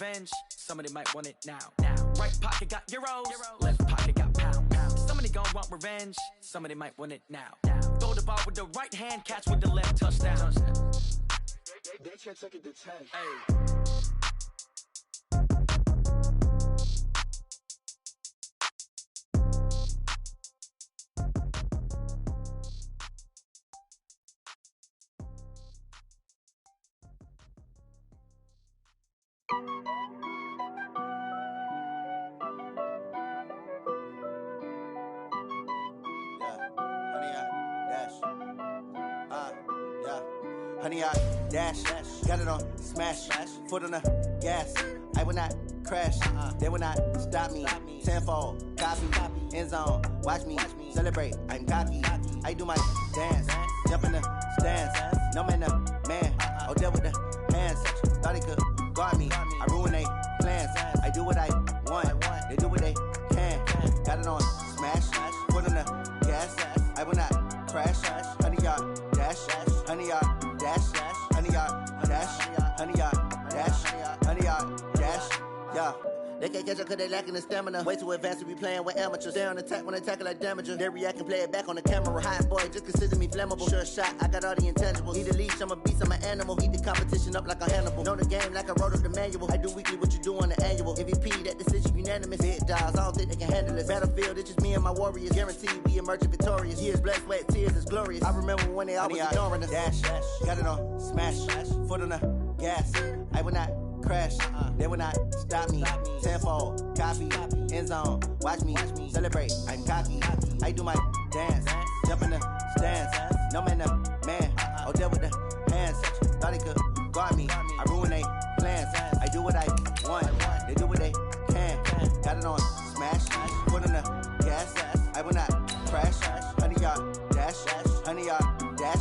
revenge. Somebody might want it now. Right pocket got euros, left pocket got pounds. Somebody gon' want revenge. Somebody might want it now. Throw the ball with the right hand, catch with the left, touchdown. They can't take it to 10. Hey. Honey, I dash, got it on smash, foot on the gas. I will not crash, they will not stop me. Tenfold, copy, end zone, watch me celebrate. I'm cocky, I do my dance, jump in the stands. No man, the man, oh there with the hands. Thought he could guard me, I ruin they plans. I do what I want, they do what they can. Got it on smash, foot on the gas. I will not crash, honey, y'all dash, honey, y'all dash, honey, y'all dash, honey, y'all dash, honey, y'all dash, yeah. They can't catch up cause they lacking the stamina. Way too advanced to be playing with amateurs. Stay on attack when they tackle like damager. They react and play it back on the camera. Hot boy, just consider me flammable. Sure shot, I got all the intangibles. Need a leash, I'm a beast, I'm an animal. Eat the competition up like a Hannibal. Know the game like I wrote up the manual. I do weekly what you do on the annual. MVP, that decision unanimous. Big dogs, I don't think they can handle this. Battlefield, it's just me and my warriors. Guaranteed we emerge victorious. Years, blood, sweat, tears, it's glorious. I remember when they always ignoring us. Dash, got it on smash, foot on the gas. I will not crash, they will not stop me. Tenfold, copy, end zone, watch me celebrate. I'm cocky, I do my dance, jump in the stands. No man, the man, oh there with the hands. Thought he could guard me, I ruin they plans. I do what I want, they do what they can. Got it on smash, foot on the gas. I will not crash, honey, y'all dash, honey, y'all dash,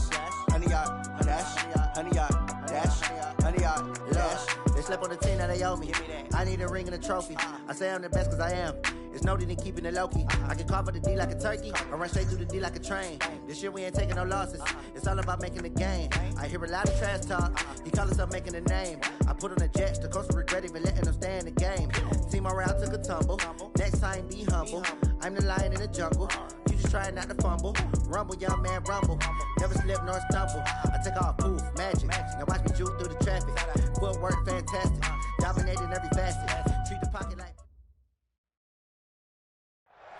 honey, y'all dash, honey, y'all dash, honey, y'all dash. They slept on the team that they owe me. I need a ring and a trophy. I say I'm the best cause I am. It's no need in keeping it low-key. I can carve up the D like a turkey or run straight through the D like a train. This year we ain't taking no losses. It's all about making the game. I hear a lot of trash talk. He call himself making a name. I put on the Jets. The coach will regret even letting them stay in the game. Team morale took a tumble. Next time be humble. I'm the lion in the jungle. You just try not to fumble. Rumble, young man, rumble. Never slip nor stumble. I take off, poof, magic. Now watch me juke through the traffic. Footwork fantastic. Dominating every facet. Treat the pocket like...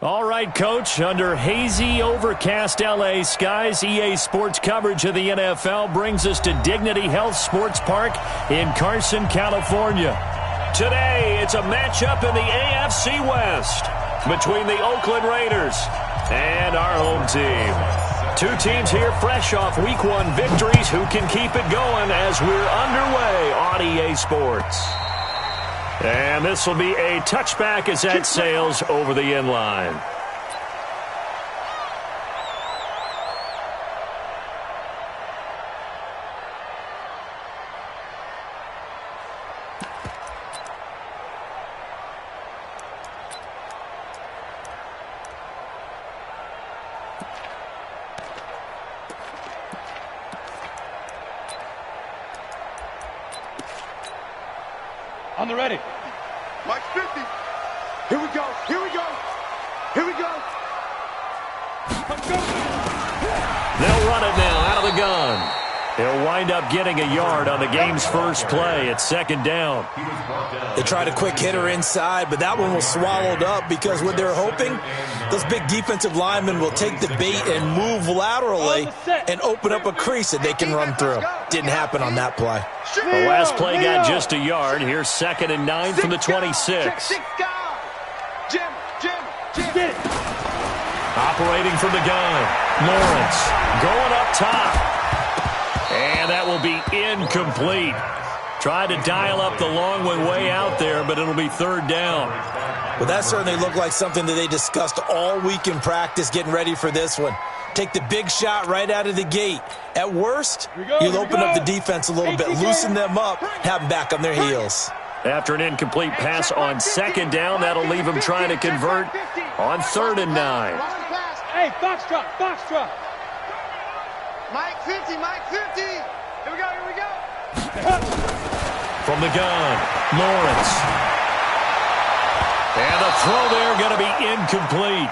All right, Coach, under hazy, overcast LA skies, EA Sports coverage of the NFL brings us to Dignity Health Sports Park in Carson, California. Today, it's a matchup in the AFC West between the Oakland Raiders and our home team. Two teams here fresh off Week 1 victories who can keep it going as we're underway on EA Sports. And this will be a touchback as that sails over the end line. On the ready. Mike 50. Here we go. Here we go. Here we go. Let's go. They'll run it now out of the gun. They'll wind up getting a yard on the game's first play. It's second down. They tried a quick hitter inside, but that one was swallowed up because what they're hoping, those big defensive linemen will take the bait and move laterally and open up a crease that they can run through. Didn't happen on that play. The last play got just a yard. Here's 2nd and 9 from the 26. Operating from the gun. Lawrence going up top. And that will be incomplete. Tried to dial up the long one way out there, but it'll be third down. Well, that certainly looked like something that they discussed all week in practice getting ready for this one. Take the big shot right out of the gate. At worst, you'll open up the defense a little bit, loosen them up, have them back on their heels. After an incomplete pass on second down, that'll leave them trying to convert on 3rd and 9. Hey, Foxtrot, Foxtrot. Mike 50, Mike 50. Here we go, here we go. from the gun. Lawrence. And the throw there going to be incomplete.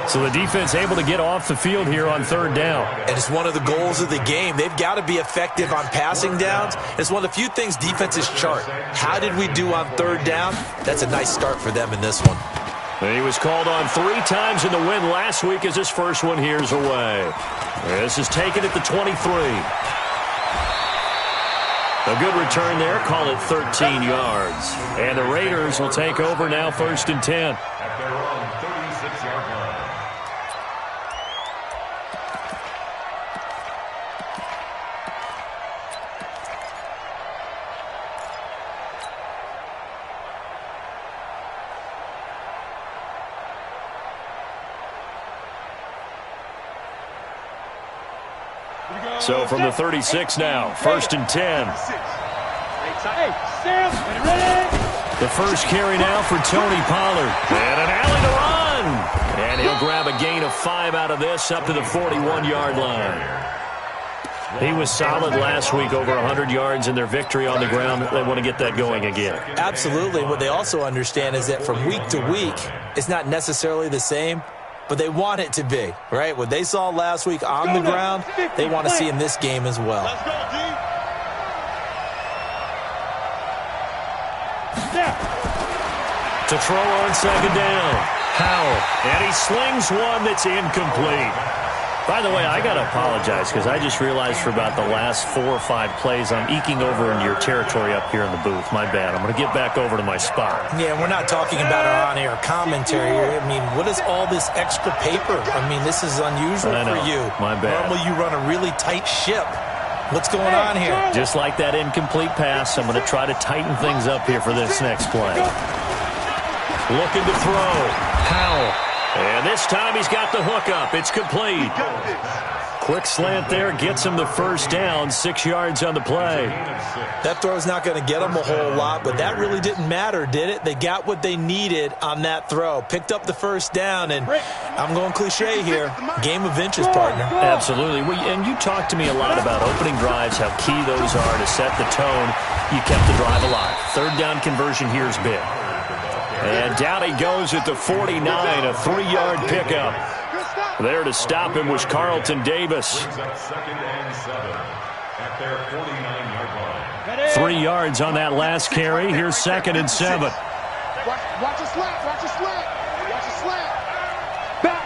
So the defense able to get off the field here on third down. And it's one of the goals of the game. They've got to be effective on passing downs. It's one of the few things defenses chart. How did we do on third down? That's a nice start for them in this one. He was called on 3 times in the win last week as his first one here's away. This is taken at the 23. A good return there. Call it 13 yards. And the Raiders will take over now, 1st and 10. At their own 36-yard line. So from the 36 now, 1st and 10. The first carry now for Tony Pollard. And an alley to run. And he'll grab a gain of 5 out of this up to the 41-yard line. He was solid last week, over 100 yards in their victory on the ground. They want to get that going again. Absolutely. What they also understand is that from week to week, it's not necessarily the same, but they want it to be, right? What they saw last week on the ground, they want to see in this game as well. Let's go, D. To throw on 2nd down. Howell. And he slings one that's incomplete. By the way, I got to apologize because I just realized for about the last 4 or 5 plays I'm eking over into your territory up here in the booth. My bad. I'm going to get back over to my spot. Yeah, we're not talking about our on-air commentary. I mean, what is all this extra paper? I mean, this is unusual for you. My bad. Normally you run a really tight ship. What's going on here? Just like that incomplete pass, I'm going to try to tighten things up here for this next play. Looking to throw. Howell. And this time he's got the hook up. It's complete. Quick slant there gets him the first down. 6 yards on the play. That throw's not going to get them a whole lot, but that really didn't matter, did it? They got what they needed on that throw. Picked up the first down, and I'm going cliche here. Game of inches, partner. Absolutely. And you talked to me a lot about opening drives, how key those are to set the tone. You kept the drive alive. 3rd down conversion here is big. And down he goes at the 49, a 3-yard pickup. There to stop him was Carlton Davis. 3 yards on that last carry. Here's 2nd and 7. Watch a slant. Watch a slant. Watch a slant. Back.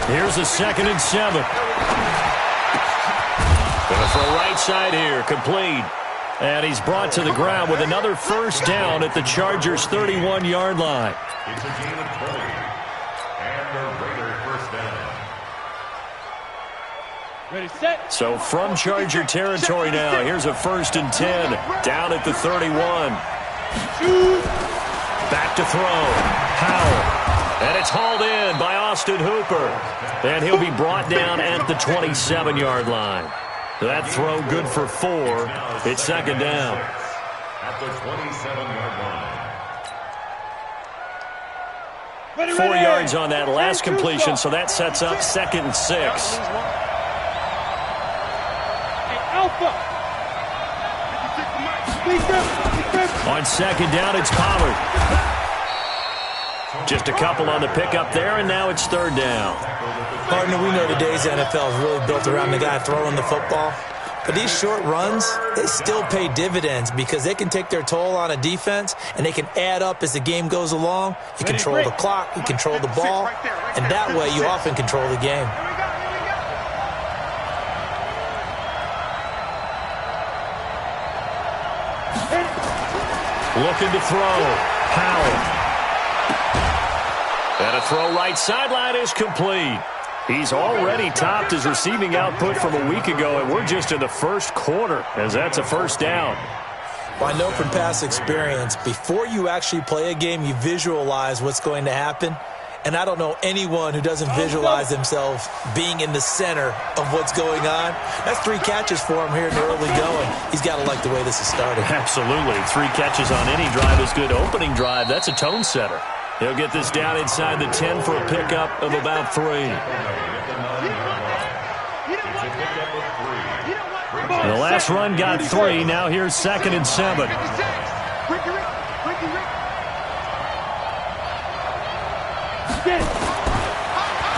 Here's a 2nd and 7. Going for a right side here, complete. And he's brought to the ground with another first down at the Chargers' 31-yard line. It's a gain of 20. And the Raider first down. Ready, set. So from Charger territory now, here's a 1st and 10 down at the 31. Back to throw. Howell. And it's hauled in by Austin Hooper. And he'll be brought down at the 27-yard line. That throw good for 4. It's 2nd down. At the 27-yard line. 4 yards on that last completion, so that sets up 2nd and 6. Alpha. On 2nd down, it's Pollard. Just a couple on the pickup there, and now it's 3rd down. Partner, we know today's NFL is really built around the guy throwing the football. But these short runs, they still pay dividends because they can take their toll on a defense, and they can add up as the game goes along. You control the clock, you control the ball, and that way you often control the game. Looking to throw. Howell. And a throw right sideline is complete. He's already topped his receiving output from a week ago, and we're just in the first quarter, as that's a first down. Well, I know from past experience, before you actually play a game, you visualize what's going to happen. And I don't know anyone who doesn't visualize themselves being in the center of what's going on. That's 3 catches for him here in the early going. He's got to like the way this is started. Absolutely. 3 catches on any drive is good. Opening drive, that's a tone setter. He'll get this down inside the 10 for a pickup of about 3. The last run got 3. Now here's 2nd and 7.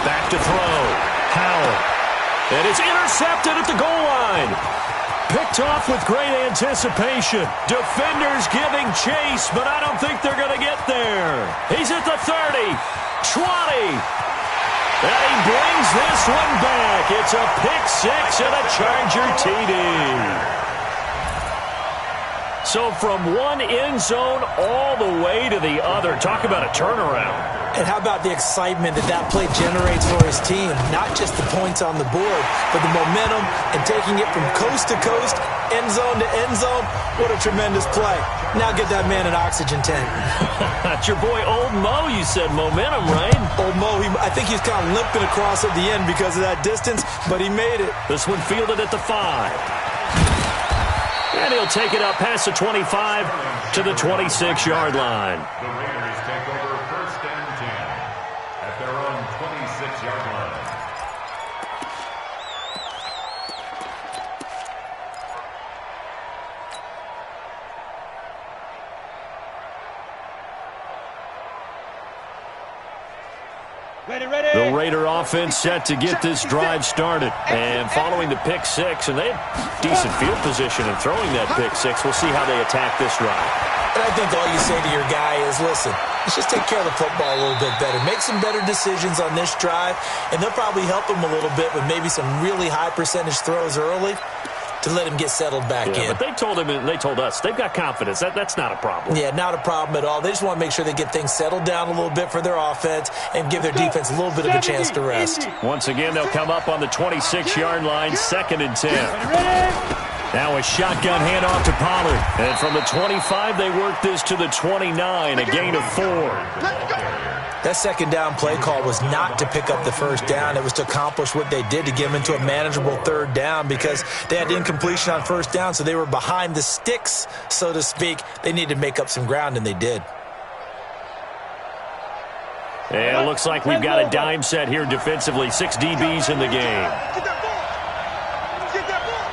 Back to throw. Howell. And it's intercepted at the goal line. Picked off with great anticipation. Defenders giving chase, but I don't think they're going to get there. He's at the 30, 20. And he brings this one back. It's a pick 6 and a Charger TD. So from one end zone all the way to the other. Talk about a turnaround. And how about the excitement that play generates for his team? Not just the points on the board, but the momentum and taking it from coast to coast, end zone to end zone. What a tremendous play. Now get that man an oxygen tank. That's your boy Old Mo, you said. Momentum, right? Old Mo, I think he's kind of limping across at the end because of that distance, but he made it. This one fielded at the 5. And he'll take it up past the 25 to the 26-yard line. The Raiders take over 1st and 10 at their own 26-yard line. The Raider offense set to get this drive started. And following the pick 6, and they have decent field position in throwing that pick 6. We'll see how they attack this drive. And I think all you say to your guy is, listen, let's just take care of the football a little bit better. Make some better decisions on this drive, and they'll probably help him a little bit with maybe some really high percentage throws early to let him get settled back in. But they told him, and they told us, they've got confidence. That's not a problem. Yeah, not a problem at all. They just want to make sure they get things settled down a little bit for their offense and give their defense a little bit of a chance to rest. Once again, they'll come up on the 26-yard line, 2nd and 10. Now a shotgun handoff to Pollard. And from the 25, they work this to the 29, a gain of 4. That second down play call was not to pick up the first down. It was to accomplish what they did, to get them into a manageable 3rd down, because they had incompletion on 1st down, so they were behind the sticks, so to speak. They needed to make up some ground, and they did. And it looks like we've got a dime set here defensively. 6 DBs in the game. Get that ball. Get that ball.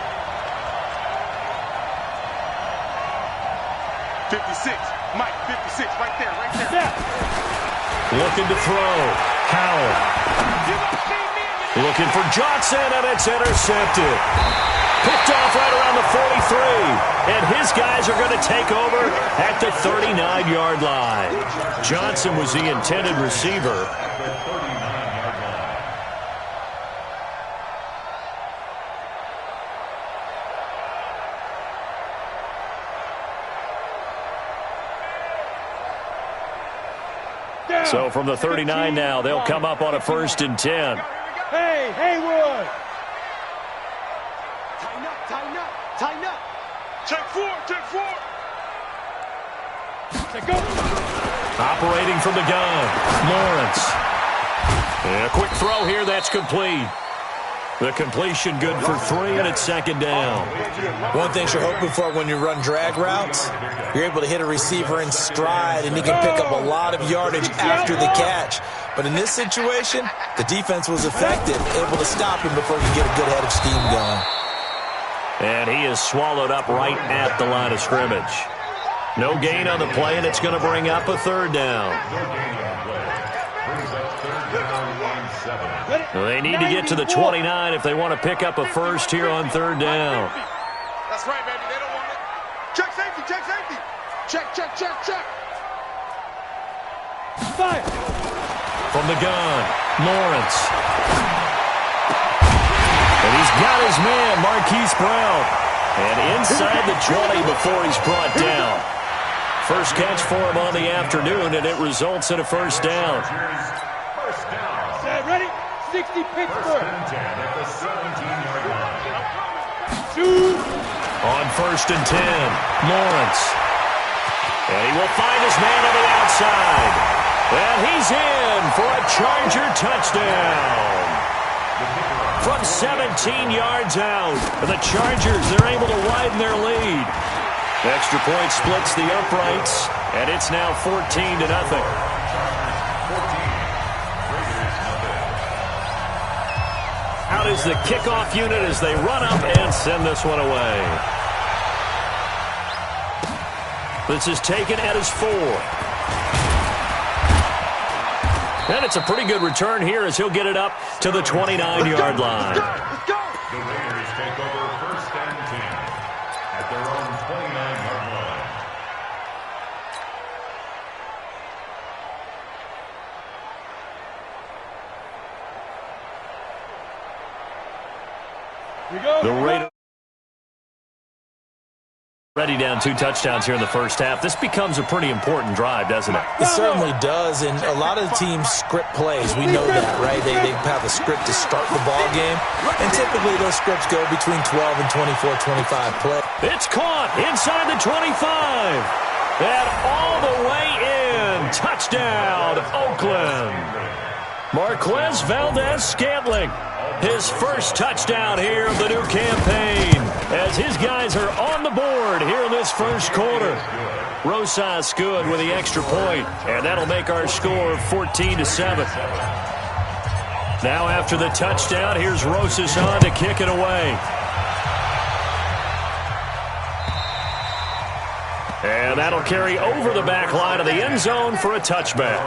56. Mike, 56. Right there, right there. Looking to throw. Howell. Looking for Johnson, and it's intercepted. Picked off right around the 43. And his guys are going to take over at the 39-yard line. Johnson was the intended receiver. So from the 39 now, they'll come up on a 1st and 10. Hey, Haywood! Tighten up, tighten up, tighten up. Check 4, check 4. Check go. Operating from the gun, Lawrence. And a quick throw here, that's complete. The completion good for 3, and it's 2nd down. One thing you're hoping for when you run drag routes, you're able to hit a receiver in stride, and he can pick up a lot of yardage after the catch. But in this situation, the defense was effective, able to stop him before he could get a good head of steam going. And he is swallowed up right at the line of scrimmage. No gain on the play, and it's going to bring up a 3rd down. They need to get to the 29 if they want to pick up a 1st here on 3rd down. That's right, baby. They don't want it. Check safety, check safety. Check, check, check, check. Fire. From the gun, Lawrence. And he's got his man, Marquise Brown. And inside the 20 before he's brought down. First catch for him on the afternoon, and it results in a 1st down. Ready? 60 Pittsburgh. At the 17-yard line. On 1st and 10, Lawrence. And he will find his man on the outside. And he's in for a Charger touchdown. From 17 yards out. And the Chargers, they're able to widen their lead. Extra point splits the uprights. And it's now 14-0. Out is is the kickoff unit as they run up and send this one away. This is taken at his 4. And it's a pretty good return here as he'll get it up to the 29-yard line. The Raiders take over 1st and 10 at their own 29-yard line. The Raiders ready down 2 touchdowns here in the first half. This becomes a pretty important drive, doesn't it? It certainly does, and a lot of the teams script plays. We know that, right? They have a script to start the ball game, and typically those scripts go between 12 and 24, 25 play. It's caught inside the 25, and all the way in. Touchdown, Oakland. Marquez Valdez-Scantling, his first touchdown here of the new campaign, as his guys are on the board here in this first quarter. Rosas good with the extra point, and that'll make our score 14-7. Now after the touchdown, here's Rosas on to kick it away. And that'll carry over the back line of the end zone for a touchback.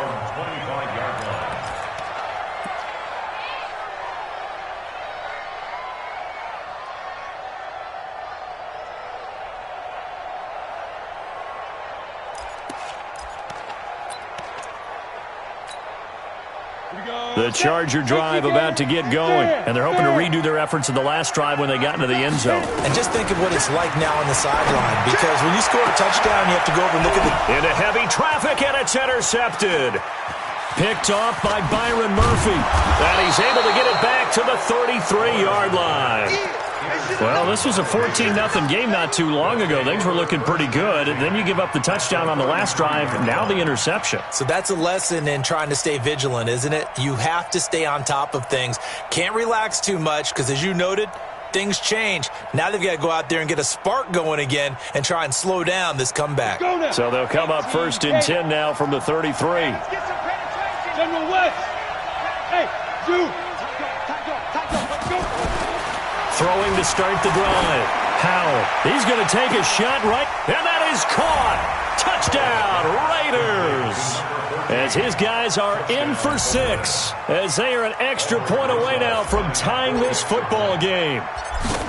The Charger drive about to get going, and they're hoping to redo their efforts in the last drive when they got into the end zone. And just think of what it's like now on the sideline, because when you score a touchdown, you have to go over and look at the... Into heavy traffic, and it's intercepted. Picked off by Byron Murphy, and he's able to get it back to the 33-yard line. Well, this was a 14-0 game not too long ago. Things were looking pretty good. And then you give up the touchdown on the last drive, now the interception. So that's a lesson in trying to stay vigilant, isn't it? You have to stay on top of things. Can't relax too much because, as you noted, things change. Now they've got to go out there and get a spark going again and try and slow down this comeback. So they'll come up 1st and 10 now from the 33. General West. Hey, dude. Throwing to start the drive. Howell, he's going to take a shot right, and that is caught. Touchdown, Raiders. As his guys are in for 6, as they are an extra point away now from tying this football game.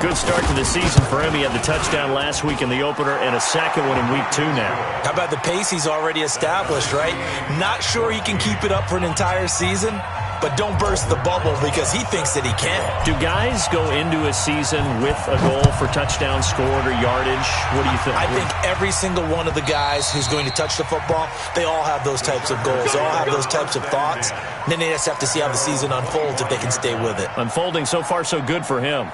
Good start to the season for him. He had the touchdown last week in the opener and a second one in week 2 now. How about the pace he's already established, right? Not sure he can keep it up for an entire season, but don't burst the bubble because he thinks that he can. Do guys go into a season with a goal for touchdown scored or yardage? What do you think? I think every single one of the guys who's going to touch the football, they all have those types of goals. They all have those types of thoughts. And then they just have to see how the season unfolds if they can stay with it. Unfolding so far so good for him.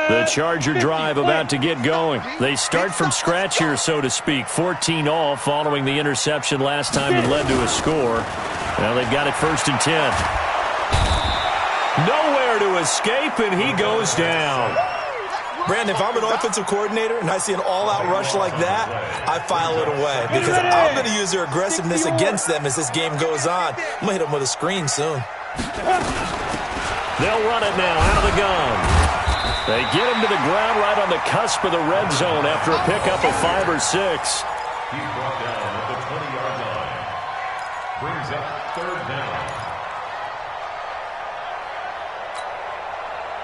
The Charger drive about to get going. They start from scratch here, so to speak. 14 all following the interception last time that led to a score. Now they've got it 1st and 10. Nowhere to escape, and he goes down. Brandon, if I'm an offensive coordinator and I see an all-out rush like that, I file it away because I'm going to use their aggressiveness against them as this game goes on. I'm going to hit them with a screen soon. They'll run it now out of the gun. They get him to the ground right on the cusp of the red zone after a pickup of 5 or 6. He's brought down at the 20-yard line. Brings up 3rd down.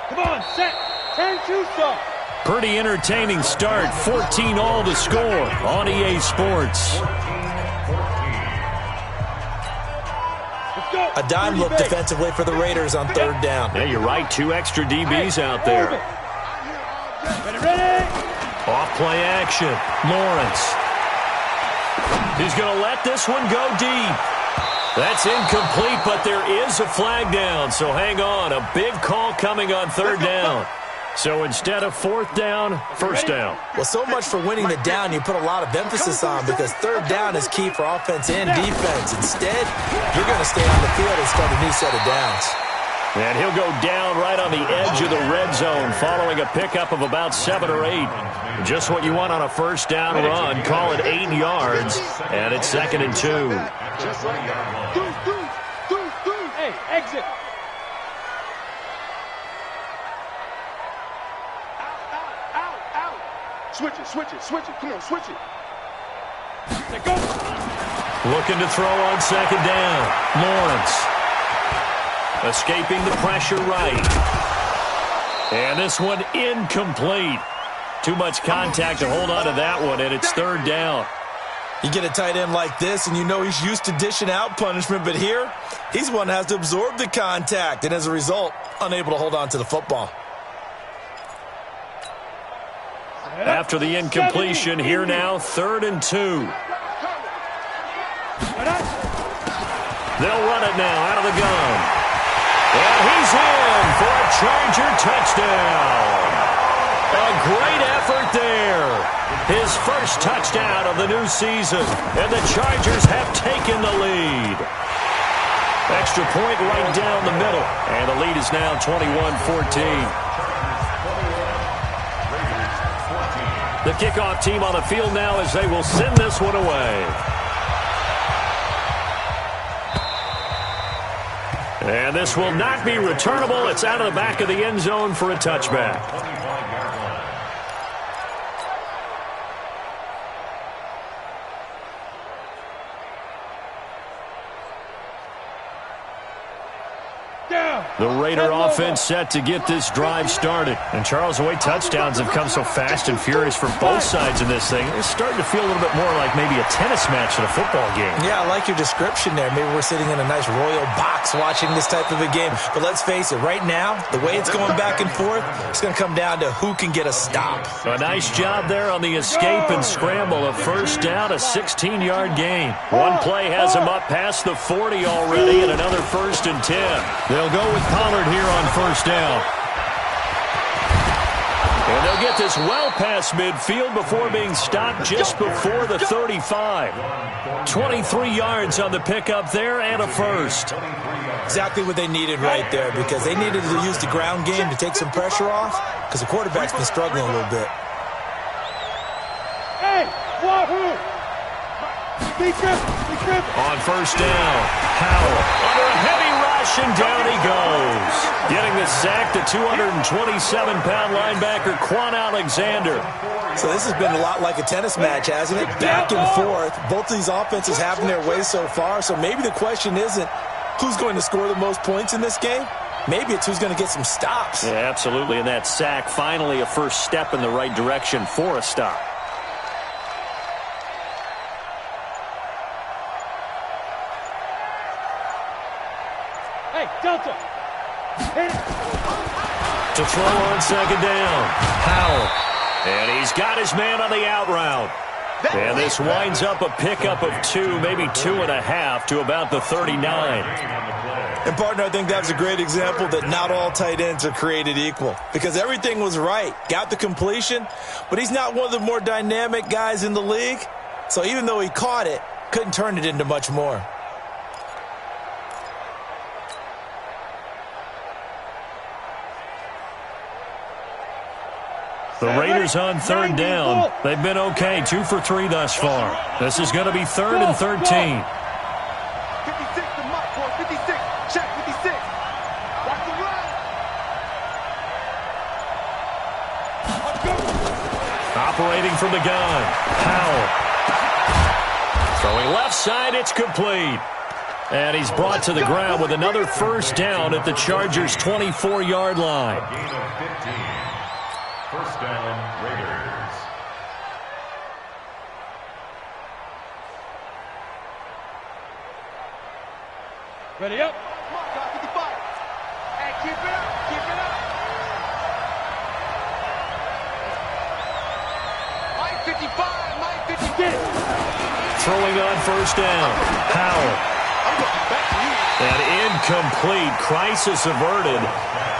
Come on, set. Turn 2 stop. Pretty entertaining start. 14 all to score on EA Sports. A dime look defensively for the Raiders on 3rd down. Yeah, you're right. 2 extra DBs out there. Ready. Off play action. Lawrence. He's going to let this one go deep. That's incomplete, but there is a flag down. So hang on. A big call coming on 3rd down. So instead of 4th down, 1st down. Well, so much for winning the down you put a lot of emphasis on because 3rd down is key for offense and defense. Instead, you're going to stay on the field and start a new set of downs. And he'll go down right on the edge of the red zone following a pickup of about 7 or 8. Just what you want on a first down run. Call it 8 yards, and it's 2nd and 2. Hey, exit. Out. Switch it. Come on, switch it. Go. Looking to throw on 2nd down. Lawrence. Escaping the pressure right. And this one incomplete. Too much contact to hold on to that one, and it's 3rd down. You get a tight end like this, and you know he's used to dishing out punishment, but here, he's one that has to absorb the contact, and as a result, unable to hold on to the football. After the incompletion, here now, 3rd and 2. They'll run it now out of the gun. And he's in for a Charger touchdown. A great effort there. His first touchdown of the new season. And the Chargers have taken the lead. Extra point right down the middle. And the lead is now 21-14. The kickoff team on the field now as they will send this one away. And this will not be returnable. It's out of the back of the end zone for a touchback. The Raider offense set to get this drive started. And Charles, the way touchdowns have come so fast and furious for both sides in this thing, it's starting to feel a little bit more like maybe a tennis match than a football game. Yeah, I like your description there. Maybe we're sitting in a nice royal box watching this type of a game. But let's face it, right now, the way it's going back and forth, it's going to come down to who can get a stop. A nice job there on the escape and scramble. A first down, a 16-yard gain. One play has him up past the 40 already, and another 1st and 10. They'll go with Pollard here on first down. And they'll get this well past midfield before being stopped just before the 35. 23 yards on the pickup there and a first. Exactly what they needed right there, because they needed to use the ground game to take some pressure off, because the quarterback's been struggling a little bit. Hey, Wahoo! Be careful. On first down, Howell under a heavy rush, and down he goes. Getting the sack, the 227-pound linebacker, Quan Alexander. So this has been a lot like a tennis match, hasn't it? Back and forth. Both of these offenses having their way so far, so maybe the question isn't who's going to score the most points in this game. Maybe it's who's going to get some stops. Yeah, absolutely, and that sack, finally a first step in the right direction for a stop. Delta. To throw on 2nd down, Howell. And he's got his man on the out route. And this winds up a pickup of 2, maybe 2.5 to about the 39. And, partner, I think that's a great example that not all tight ends are created equal, because everything was right. Got the completion, but he's not one of the more dynamic guys in the league. So even though he caught it, couldn't turn it into much more. The Raiders on 3rd down. They've been okay, 2 for 3 thus far. This is going to be 3rd and 13. 56 to Mike, 56. Check 56. Watch the run. Operating from the gun, Howell. Throwing left side, it's complete. And he's brought to the ground with another first down at the Chargers' 24-yard line. First down, Raiders. Ready up. 55. Hey, keep it up. Mike 55. Mike 56. Throwing on first down, Howell. And incomplete. Crisis averted.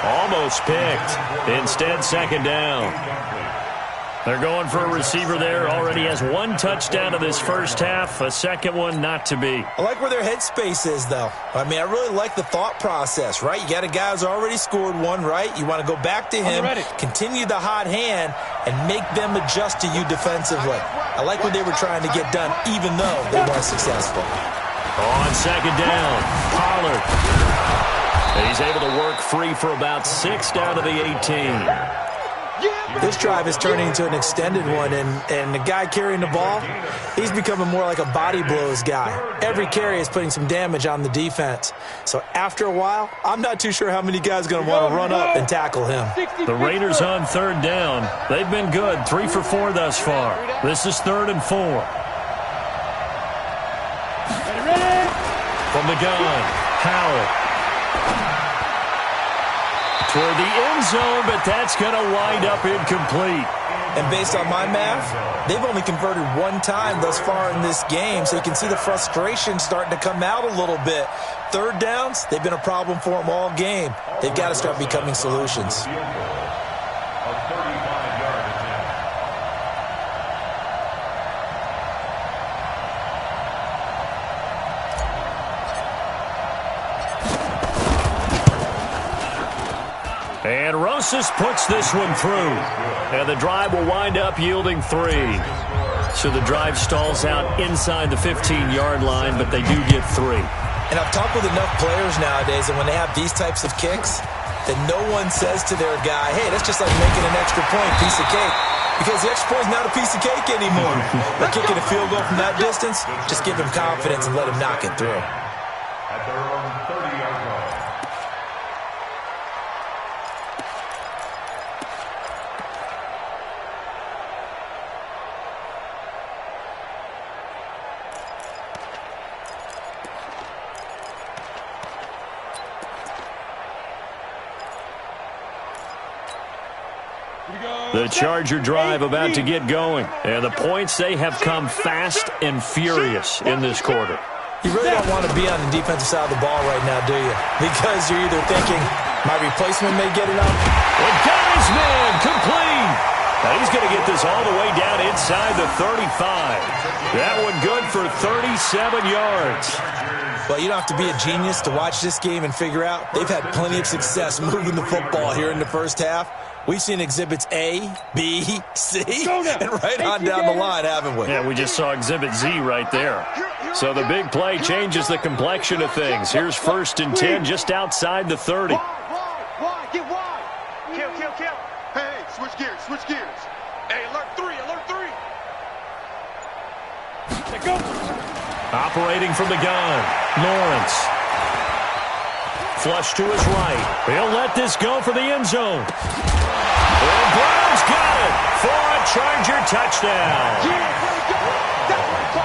Almost picked. Instead, 2nd down. They're going for a receiver there. Already has one touchdown in this first half. A second one not to be. I like where their headspace is, though. I mean, I really like the thought process, right? You got a guy who's already scored one, right? You want to go back to him, continue the hot hand, and make them adjust to you defensively. I like what they were trying to get done, even though they weren't successful. On second down, Pollard. And he's able to work free for about 6 down to the 18. This drive is turning into an extended one, and the guy carrying the ball, he's becoming more like a body blows guy. Every carry is putting some damage on the defense. So after a while, I'm not too sure how many guys are going to want to run up and tackle him. The Raiders on third down. They've been good, 3 for 4 thus far. This is 3rd and 4. From the gun, Howell. Toward the end zone, but that's going to wind up incomplete. And based on my math, they've only converted one time thus far in this game, so you can see the frustration starting to come out a little bit. Third downs, they've been a problem for them all game. They've got to start becoming solutions. And Rosas puts this one through. And the drive will wind up yielding 3. So the drive stalls out inside the 15-yard line, but they do get 3. And I've talked with enough players nowadays, and when they have these types of kicks, that no one says to their guy, hey, that's just like making an extra point, piece of cake. Because the extra point is not a piece of cake anymore. But kicking a field goal from that distance, just give him confidence and let him knock it through. At their own 30-yard line. The Charger drive about to get going. And the points, they have come fast and furious in this quarter. You really don't want to be on the defensive side of the ball right now, do you? Because you're either thinking, my replacement may get it up. And got his man complete. Now he's going to get this all the way down inside the 35. That one good for 37 yards. Well, you don't have to be a genius to watch this game and figure out they've had plenty of success moving the football here in the first half. We've seen exhibits A, B, C, and right on down the line, haven't we? Yeah, we just saw exhibit Z right there. So the big play changes the complexion of things. Here's 1st and 10 just outside the 30. Wide, get wide. Kill. Hey, switch gears. Hey, alert 3. Let go. Operating from the gun, Lawrence. Flush to his right. He'll let this go for the end zone. And Brown's got it for a Charger touchdown.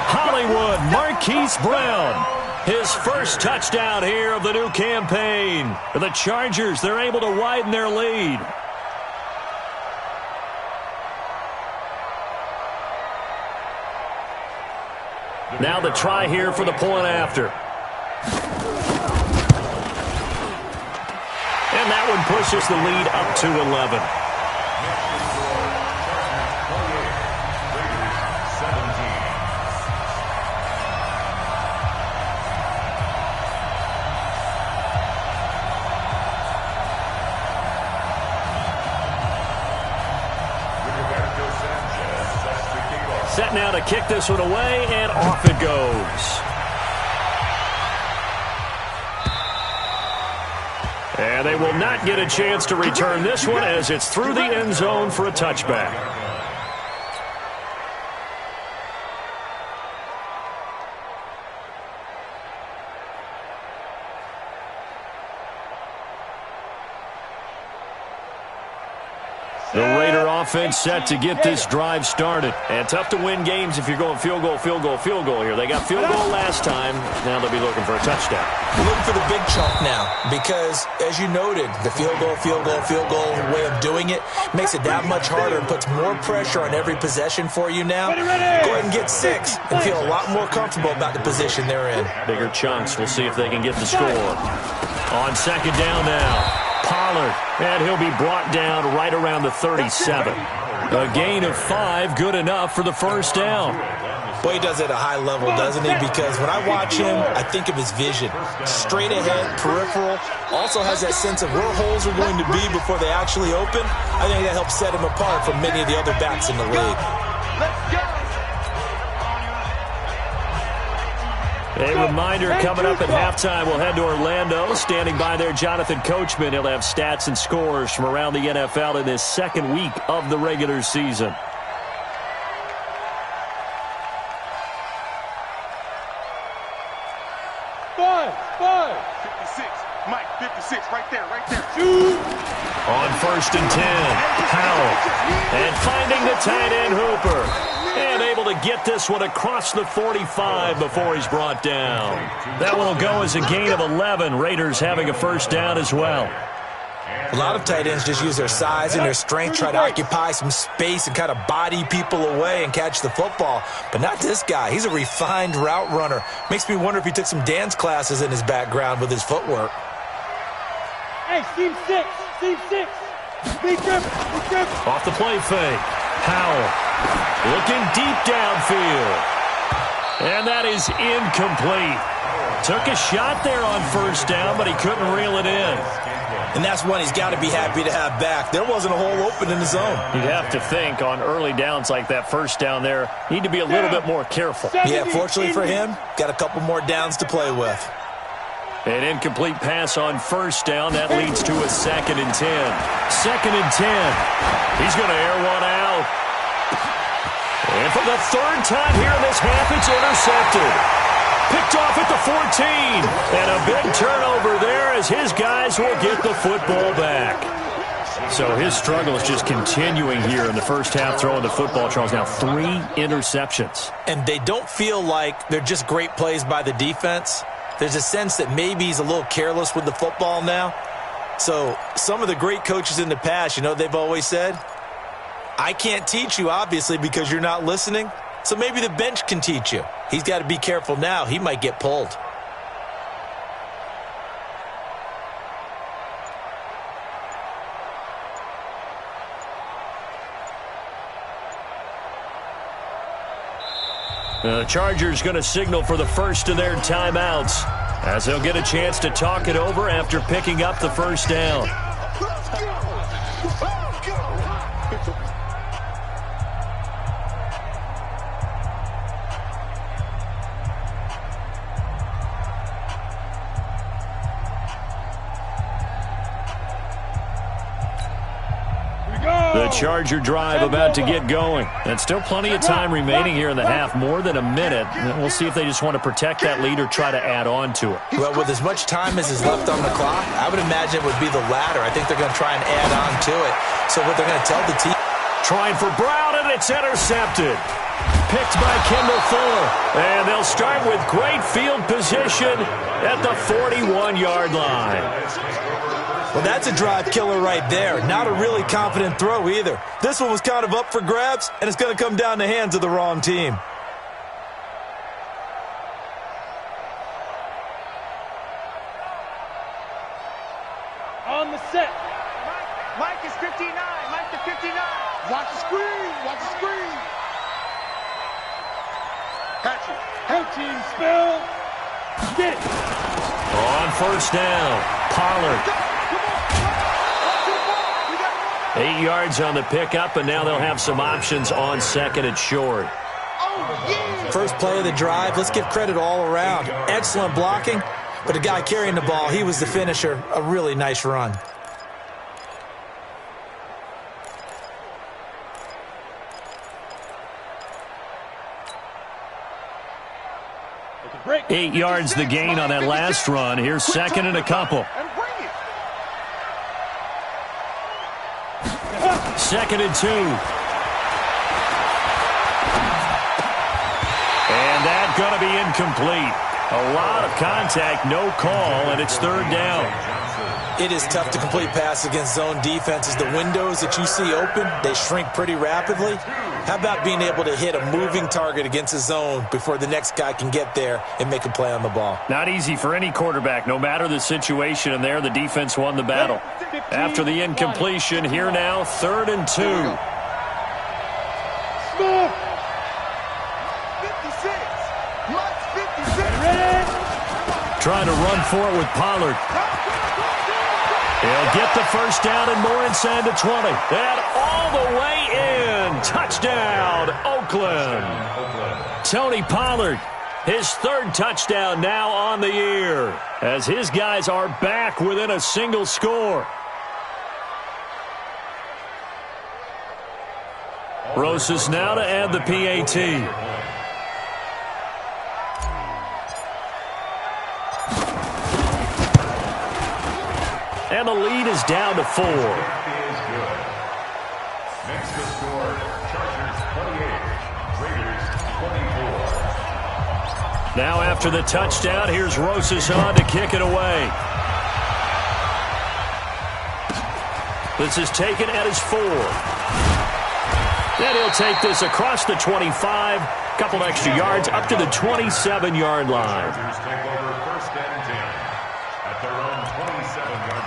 Hollywood Marquise Brown. His first touchdown here of the new campaign. The Chargers, they're able to widen their lead. Now the try here for the point after. And that one pushes the lead up to 11. Set now to kick this one away, and off it goes. And they will not get a chance to return this one as it's through the end zone for a touchback. The Raider offense set to get this drive started. And tough to win games if you're going field goal here. They got field goal last time. Now they'll be looking for a touchdown. We're looking for the big chunk now because, as you noted, the field goal way of doing it makes it that much harder and puts more pressure on every possession for you now. Go ahead and get 6 and feel a lot more comfortable about the position they're in. Bigger chunks. We'll see if they can get the score. On second down now. Pollard, and he'll be brought down right around the 37. A gain of 5, good enough for the first down. Well, he does it at a high level, doesn't he? Because when I watch him, I think of his vision. Straight ahead, peripheral. Also has that sense of where holes are going to be before they actually open. I think that helps set him apart from many of the other backs in the league. Let's go. A reminder coming up at halftime, we'll head to Orlando. Standing by there, Jonathan Coachman. He'll have stats and scores from around the NFL in this second week of the regular season. Five. 56. Mike, 56. Right there. Shoot. On 1st and 10, Powell. And finding the tight end, Hooper. And able to get this one across the 45 before he's brought down. That one will go as a gain of 11. Raiders having a first down as well. A lot of tight ends just use their size and their strength, try to occupy some space and kind of body people away and catch the football. But not this guy. He's a refined route runner. Makes me wonder if he took some dance classes in his background with his footwork. Hey, team 6. Big grip. Off the play fake. Powell looking deep downfield. And that is incomplete. Took a shot there on first down, but he couldn't reel it in. And that's one he's got to be happy to have back. There wasn't a hole open in the zone. You'd have to think on early downs like that first down there, need to be a little bit more careful. Yeah, fortunately for him, got a couple more downs to play with. An incomplete pass on first down. That leads to a 2nd and 10. 2nd and 10. He's going to air one out. And for the 3rd time here in this half, it's intercepted. Picked off at the 14. And a big turnover there as his guys will get the football back. So his struggle is just continuing here in the first half, throwing the football. Charles, now 3 interceptions. And they don't feel like they're just great plays by the defense. There's a sense that maybe he's a little careless with the football now. So some of the great coaches in the past, you know, they've always said, I can't teach you, obviously, because you're not listening. So maybe the bench can teach you. He's got to be careful now. He might get pulled. The Chargers going to signal for the first of their timeouts as they'll get a chance to talk it over after picking up the first down. The Charger drive about to get going. And still plenty of time remaining here in the half, more than a minute. We'll see if they just want to protect that lead or try to add on to it. Well, with as much time as is left on the clock, I would imagine it would be the latter. I think they're going to try and add on to it. So what they're going to tell the team. Trying for Brown, and it's intercepted. Picked by Kendall Fuller. And they'll start with great field position at the 41-yard line. Well, that's a drive killer right there. Not a really confident throw either. This one was kind of up for grabs, and it's going to come down the hands of the wrong team. On the set. Mike is 59. Mike to 59. Watch the screen. Patrick. Coaching spell. Get it. On first down, Pollard. 8 yards on the pickup, and now they'll have some options on 2nd and short. First play of the drive, let's give credit all around. Excellent blocking, but the guy carrying the ball, he was the finisher. A really nice run. Break. 8 yards the gain on that last run. Here's 2nd and a couple. 2nd and 2. And that's going to be incomplete. A lot of contact, no call, and it's 3rd down. It is tough to complete passes against zone defenses. The windows that you see open, they shrink pretty rapidly. How about being able to hit a moving target against a zone before the next guy can get there and make a play on the ball? Not easy for any quarterback, no matter the situation, and there the defense won the battle. After the incompletion, here now, 3rd and 2. trying to run for it with Pollard. He'll get the first down and more inside the 20. And all the way in. Touchdown, Oakland. Tony Pollard, his third touchdown now on the year, as his guys are back within a single score. Rosas now to add the PAT. And the lead is down to 4. Next to score, Chargers 28, Raiders 24. Now after the touchdown, here's Rosas on to kick it away. This is taken at his 4. Then he'll take this across the 25, couple extra yards up to the 27-yard line. Chargers take over first and 10 at their own 27-yard line.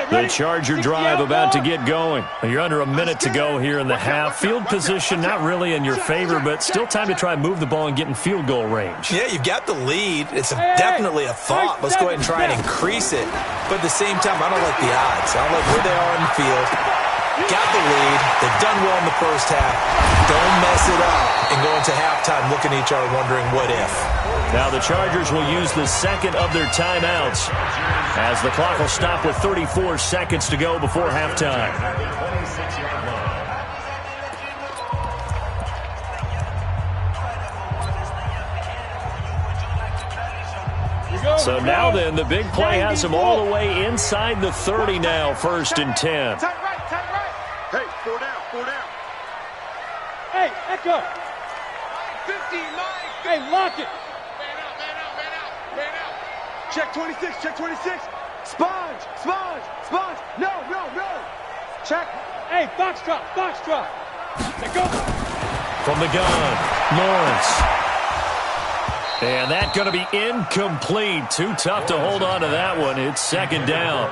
The Charger drive about to get going. You're under a minute to go here in the half. Field position not really in your favor, but still time to try and move the ball and get in field goal range. Yeah, you've got the lead. It's definitely a thought. Let's go ahead and try and increase it. But at the same time, I don't like the odds. I don't like where they are in the field. Got the lead. They've done well in the first half. Don't mess it up and go into halftime looking at each other wondering what if. Now the Chargers will use the second of their timeouts as the clock will stop with 34 seconds to go before halftime. So now then, the big play has them all the way inside the 30 now, 1st and 10. Tight right. Hey, 4 down. Hey, Echo. 15, Mike. Hey, lock it. Man out. Check 26. Sponge. No. Check. Hey, Foxtrot. Say go. From the gun, Lawrence. And that's going to be incomplete. Too tough to hold on to that one. It's second down.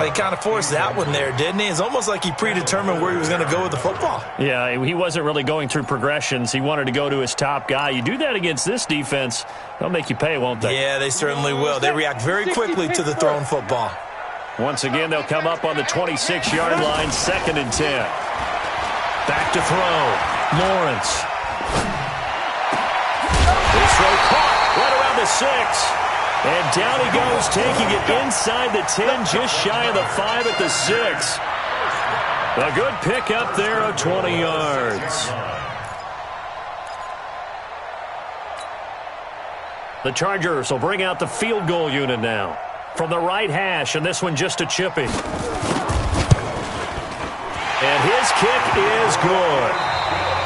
He kind of forced that one there, didn't he? It's almost like he predetermined where he was going to go with the football. Yeah, he wasn't really going through progressions. He wanted to go to his top guy. You do that against this defense, they'll make you pay, won't they? Yeah, they certainly will. They react very quickly to the thrown football. Once again, they'll come up on the 26-yard line, 2nd and 10. Back to throw. Lawrence. This throw caught right around the 6. And down he goes, taking it inside the 10, just shy of the 5 at the 6. A good pickup there of 20 yards. The Chargers will bring out the field goal unit now. From the right hash, and this one just a chippy. And his kick is good.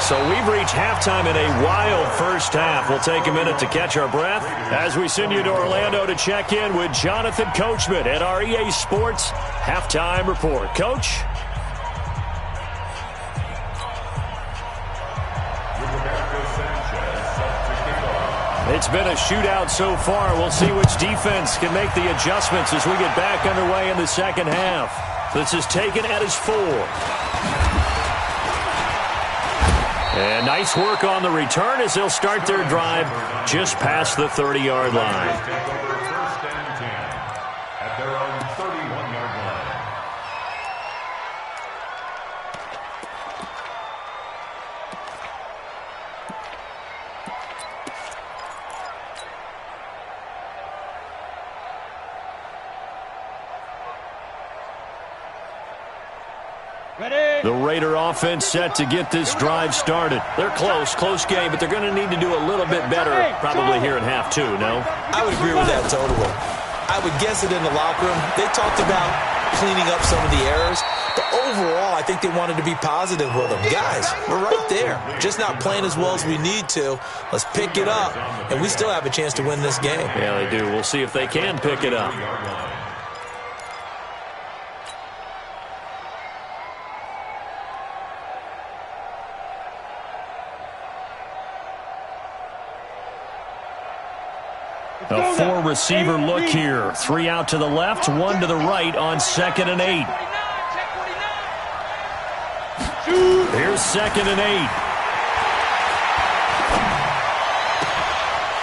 So we've reached halftime in a wild first half. We'll take a minute to catch our breath as we send you to Orlando to check in with Jonathan Coachman at our EA Sports Halftime Report. Coach? It's been a shootout so far. We'll see which defense can make the adjustments as we get back underway in the second half. This is taken at his 4. And nice work on the return as they'll start their drive just past the 30-yard line. Take over first and 10 at their own 31-yard line. The Raider offense set to get this drive started. They're close game, but they're going to need to do a little bit better probably here in half 2, no? I would agree with that totally. I would guess it in the locker room. They talked about cleaning up some of the errors, but overall, I think they wanted to be positive with them. Guys, we're right there. Just not playing as well as we need to. Let's pick it up, and we still have a chance to win this game. Yeah, they do. We'll see if they can pick it up. A 4-receiver look here. 3 out to the left, 1 to the right on 2nd and 8. Here's 2nd and 8.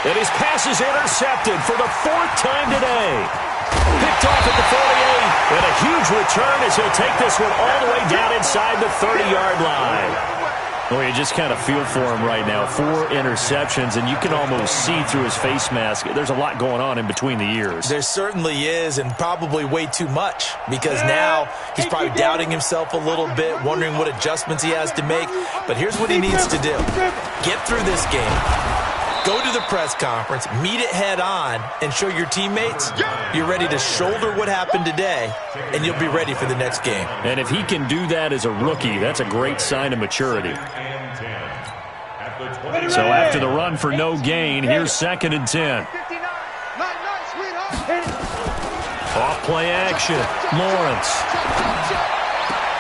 And his pass is intercepted for the 4th time today. Picked off at the 48. And a huge return as he'll take this one all the way down inside the 30-yard line. Well, you just kind of feel for him right now. 4 interceptions, and you can almost see through his face mask. There's a lot going on in between the ears. There certainly is, and probably way too much, because now he's probably doubting himself a little bit, wondering what adjustments he has to make. But here's what he needs to do. Get through this game. Go to the press conference, meet it head on, and show your teammates you're ready to shoulder what happened today, and you'll be ready for the next game. And if he can do that as a rookie, that's a great sign of maturity. So after the run for no gain, here's 2nd and 10. Off play action, Lawrence.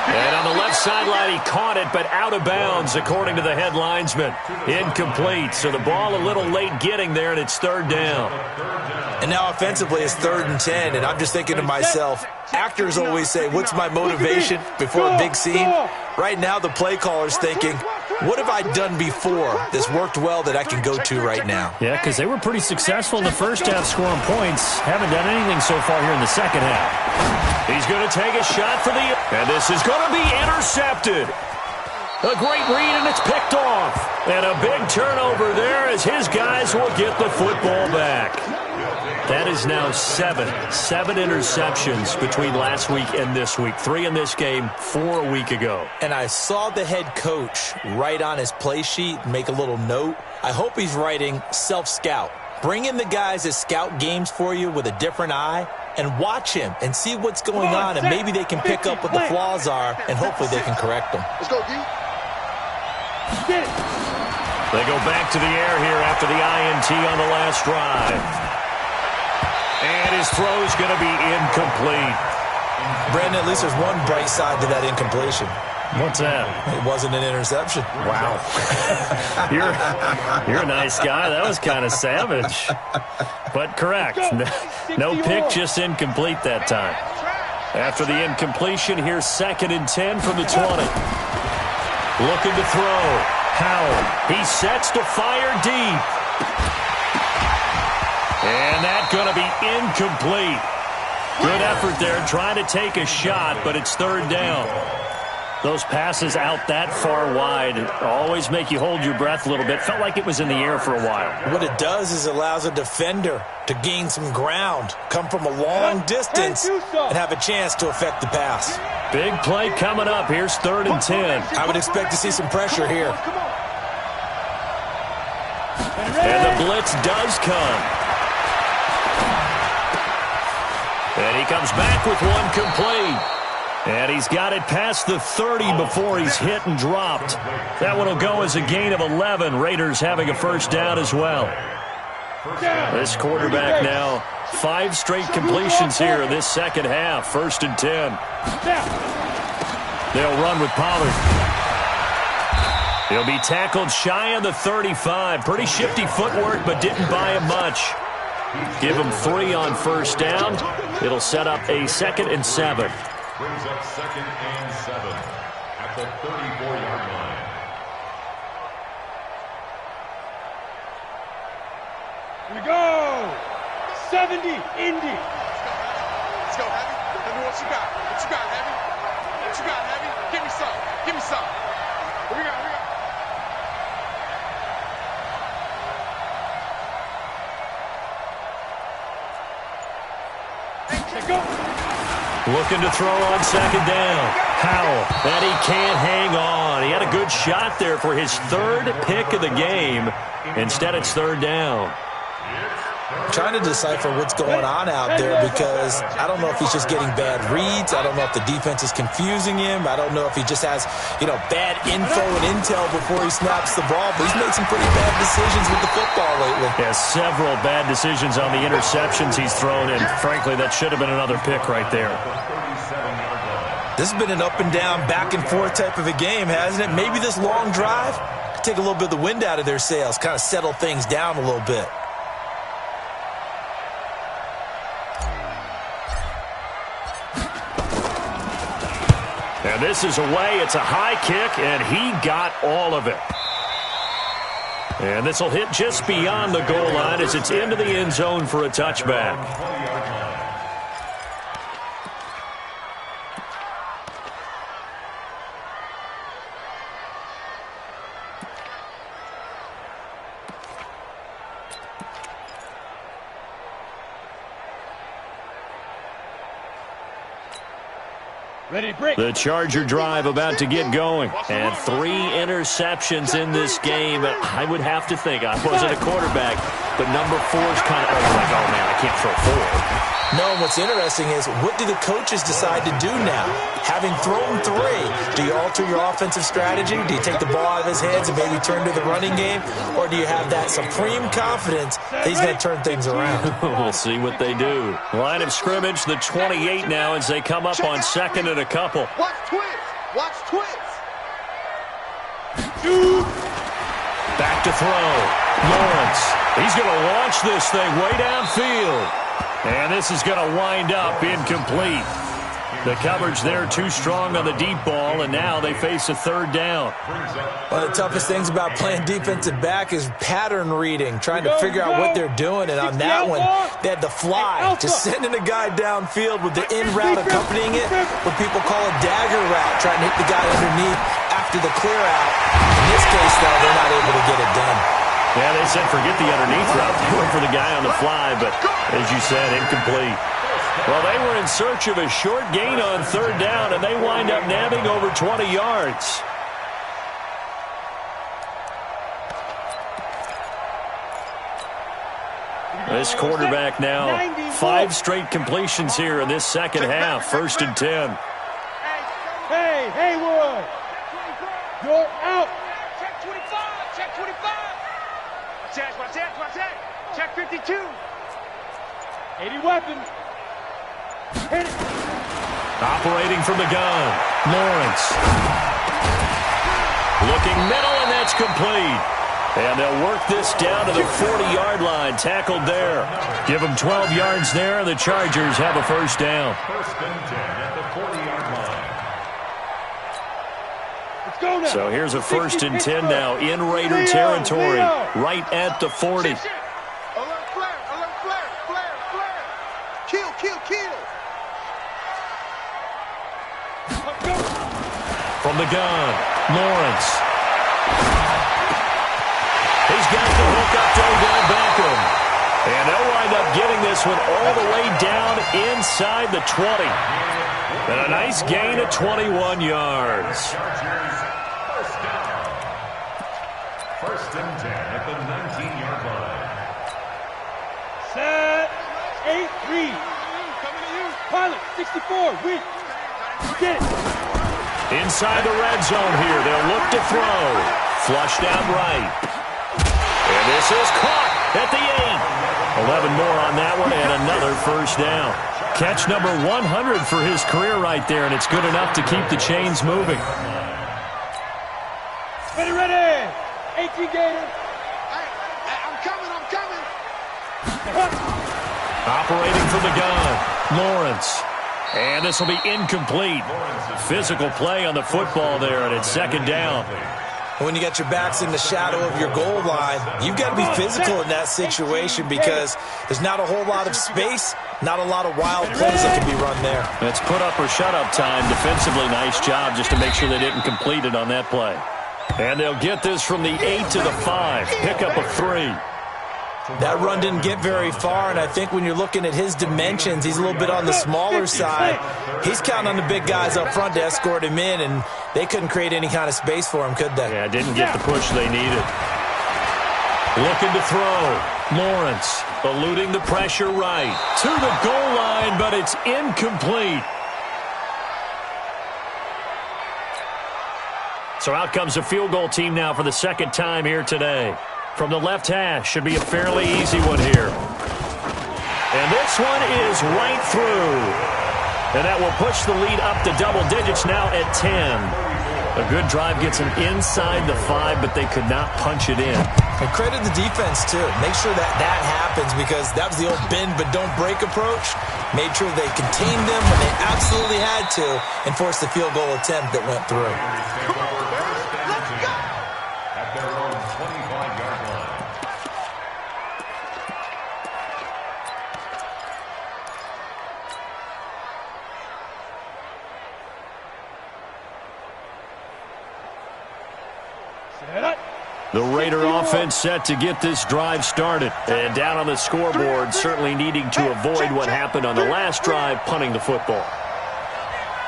And on the left sideline, he caught it, but out of bounds, according to the head linesman. Incomplete, so the ball a little late getting there, and it's 3rd down. And now offensively, it's 3rd and 10, and I'm just thinking to myself, actors always say, what's my motivation before a big scene? Right now, the play caller's thinking, what have I done before that's worked well that I can go to right now? Yeah, because they were pretty successful in the first half scoring points. Haven't done anything so far here in the second half. He's going to take a shot for the... And this is going to be intercepted. A great read, and it's picked off. And a big turnover there as his guys will get the football back. That is now 7 interceptions between last week and this week. 3 in this game, 4 a week ago. And I saw the head coach write on his play sheet, make a little note. I hope he's writing self-scout. Bring in the guys that scout games for you with a different eye and watch him and see what's going on, and maybe they can pick up what the flaws are, and hopefully they can correct them. Let's go, D. They go back to the air here after the INT on the last drive. And his throw is going to be incomplete. Brandon, at least there's one bright side to that incompletion. What's that? It wasn't an interception. Wow. You're a nice guy. That was kind of savage. But correct. No pick, just incomplete that time. After the incompletion, here's 2nd and 10 from the 20. Looking to throw. Howell. He sets to fire deep. And that's going to be incomplete. Good effort there trying to take a shot, but it's 3rd down. Those passes out that far wide always make you hold your breath a little bit. Felt like it was in the air for a while. What it does is it allows a defender to gain some ground, come from a long distance, and have a chance to affect the pass. Big play coming up. Here's 3rd and 10. I would expect to see some pressure here. And the blitz does come. And he comes back with one complete. And he's got it past the 30 before he's hit and dropped. That one will go as a gain of 11. Raiders having a 1st down as well. This quarterback now, 5 straight completions here in this second half. 1st and 10. They'll run with Pollard. He'll be tackled shy of the 35. Pretty shifty footwork, but didn't buy him much. Give him 3 on 1st down. It'll set up a 2nd and 7. Brings up 2nd and 7 at the 34-yard line. Here we go. 70, Indy. Let's go, Heavy. Tell me what you got. What you got, Heavy? What you got, Heavy? Give me some. Give me some. Here we go. Here we go. Looking to throw on 2nd down. Howell, and he can't hang on. He had a good shot there for his 3rd pick of the game. Instead, it's 3rd down. I'm trying to decipher what's going on out there, because I don't know if he's just getting bad reads. I don't know if the defense is confusing him. I don't know if he just has, bad info and intel before he snaps the ball. But he's made some pretty bad decisions with the football lately. Yeah, several bad decisions on the interceptions he's thrown, and frankly, that should have been another pick right there. This has been an up and down, back and forth type of a game, hasn't it? Maybe this long drive could take a little bit of the wind out of their sails, kind of settle things down a little bit. And this is away. It's a high kick, and he got all of it. And this will hit just beyond the goal line as it's into the end zone for a touchback. The Charger drive about to get going. And 3 interceptions in this game. I would have to think, I wasn't a quarterback, but number 4 is kind of like, oh man, I can't throw 4. No, and what's interesting is, what do the coaches decide to do now? Having thrown 3, do you alter your offensive strategy? Do you take the ball out of his hands and maybe turn to the running game? Or do you have that supreme confidence that he's going to turn things around? We'll see what they do. Line of scrimmage, the 28 now as they come up on 2nd and a couple. Watch twins. Watch twins. Back to throw. Lawrence. He's going to launch this thing way downfield. And this is going to wind up incomplete. The coverage there too strong on the deep ball, and now they face a 3rd down. One of the toughest things about playing defensive back is pattern reading, trying to figure out what they're doing. And on that one, they had to fly, just sending a guy downfield with the in route accompanying it, what people call a dagger route, trying to hit the guy underneath after the clear out. In this case, though, they're not able to get it done. Yeah, they said forget the underneath route. They went for the guy on the fly, but as you said, incomplete. Well, they were in search of a short gain on 3rd down, and they wind up nabbing over 20 yards. This quarterback now, 5 straight completions here in this second half. 1st and 10. Hey, Haywood. You're out. Check 25. Check 25. Check 52. 80 weapons. Hit it. Operating from the gun, Lawrence. Looking middle, and that's complete. And they'll work this down to the 40-yard line, tackled there. Give them 12 yards there, and the Chargers have a 1st down. 1st and 10 at the 40-yard line. Let's go now. So here's a 1st and 10 now in Raider territory, right at the 40. Alert flare, alert flare. Kill. From the gun, Lawrence. He's got the hook up to Odell Beckham. And they'll wind up getting this one all the way down inside the 20. And a nice gain of 21 yards. Chargers, 1st down. 1st and 10 at the 19-yard line. Set. 8-3. Coming to you. Pilot, 64. Win. Get it. Inside the red zone here. They'll look to throw. Flush down right. And this is caught at the 8. 11 more on that one and another 1st down. Catch number 100 for his career right there, and it's good enough to keep the chains moving. Ready. 18 Gators. I'm coming. Operating from the gun, Lawrence. And this will be incomplete. Physical play on the football there, and it's 2nd down. When you got your backs in the shadow of your goal line, you've got to be physical in that situation because there's not a whole lot of space, not a lot of wild plays that can be run there. It's put up or shut up time. Defensively, nice job just to make sure they didn't complete it on that play. And they'll get this from the 8 to the 5. Pick up a 3. That run didn't get very far, and I think when you're looking at his dimensions, he's a little bit on the smaller side. He's counting on the big guys up front to escort him in, and they couldn't create any kind of space for him, could they? Yeah, didn't get the push they needed. Looking to throw. Lawrence eluding the pressure right. To the goal line, but it's incomplete. So out comes the field goal team now for the 2nd time here today. From the left hash, should be a fairly easy one here. And this one is right through. And that will push the lead up to double digits now at 10. A good drive gets them inside the 5, but they could not punch it in. And credit the defense, too. Make sure that happens because that was the old bend but don't break approach. Made sure they contained them when they absolutely had to and forced the field goal attempt that went through. At their own 25-yard line. The Raider offense set to get this drive started. And down on the scoreboard, certainly needing to avoid what happened on the last drive, punting the football.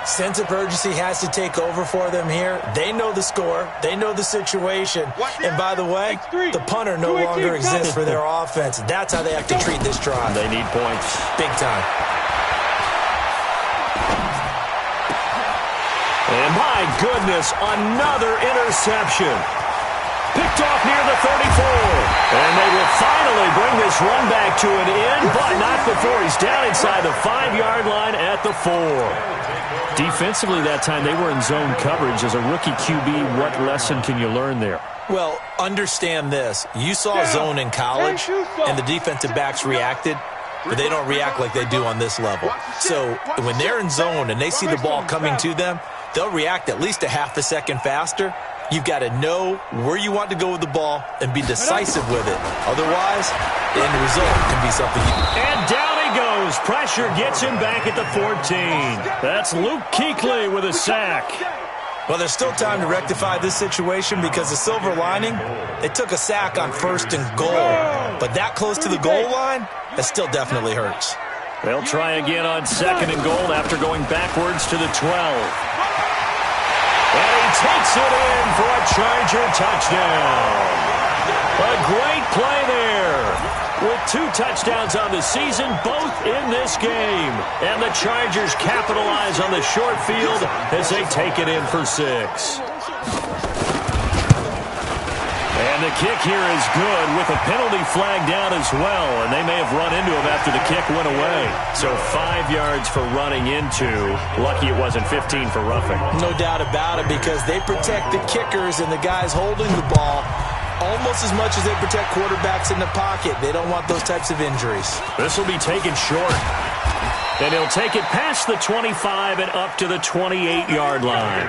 Sense of urgency has to take over for them here. They know the score. They know the situation. And by the way, the punter no longer exists for their offense. That's how they have to treat this drive. They need points. Big time. And my goodness, another interception. Picked off near the 34. And they will finally bring this run back to an end, but not before he's down inside the 5-yard line at the 4. Defensively that time, they were in zone coverage. As a rookie QB, what lesson can you learn there? Well, understand this. You saw zone in college, and the defensive backs reacted, but they don't react like they do on this level. So when they're in zone and they see the ball coming to them, they'll react at least a half a second faster. You've got to know where you want to go with the ball and be decisive with it. Otherwise, the end result can be something. And down he goes. Pressure gets him back at the 14. That's Luke Kuechly with a sack. Well, there's still time to rectify this situation because the silver lining, they took a sack on 1st and goal. But that close to the goal line, that still definitely hurts. They'll try again on 2nd and goal after going backwards to the 12. And he takes it in for a Charger touchdown. A great play there. With 2 touchdowns on the season, both in this game. And the Chargers capitalize on the short field as they take it in for 6. And the kick here is good with a penalty flag down as well. And they may have run into him after the kick went away. So 5 yards for running into. Lucky it wasn't 15 for roughing. No doubt about it, because they protect the kickers and the guys holding the ball almost as much as they protect quarterbacks in the pocket. They don't want those types of injuries. This will be taken short. And he'll take it past the 25 and up to the 28-yard line.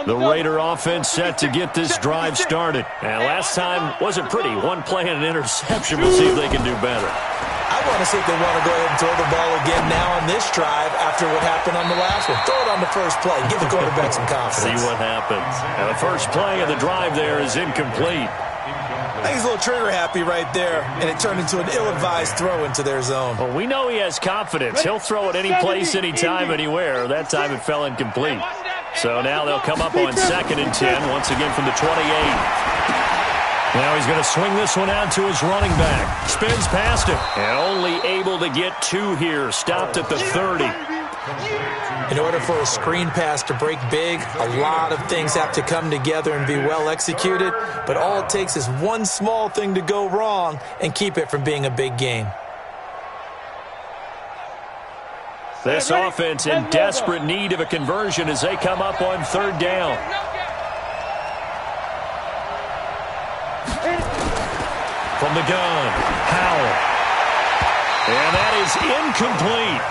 The Raider offense set to get this drive started. And last time wasn't pretty. One play and an interception. We'll see if they can do better. I want to see if they want to go ahead and throw the ball again now on this drive after what happened on the last one. Throw it on the first play. Give the quarterback some confidence. See what happens. Now the first play of the drive there is incomplete. I think he's a little trigger happy right there, and it turned into an ill-advised throw into their zone. Well, we know he has confidence. He'll throw it any place, anytime, anywhere. That time it fell incomplete. So now they'll come up on 2nd and 10, once again from the 28. Now he's going to swing this one out to his running back. Spins past him. And only able to get 2 here. Stopped at the 30. In order for a screen pass to break big, a lot of things have to come together and be well executed. But all it takes is one small thing to go wrong and keep it from being a big game. This offense in desperate need of a conversion as they come up on 3rd down. From the gun, Howell. And that is incomplete.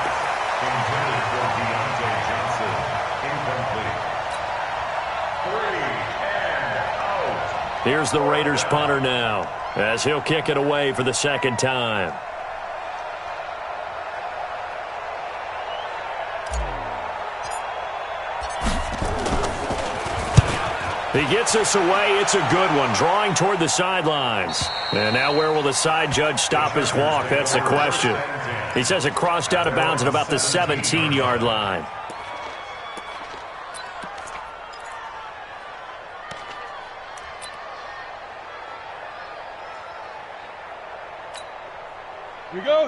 Here's the Raiders punter now as he'll kick it away for the 2nd time. He gets us away. It's a good one. Drawing toward the sidelines. And now where will the side judge stop his walk? That's the question. He says it crossed out of bounds at about the 17-yard line.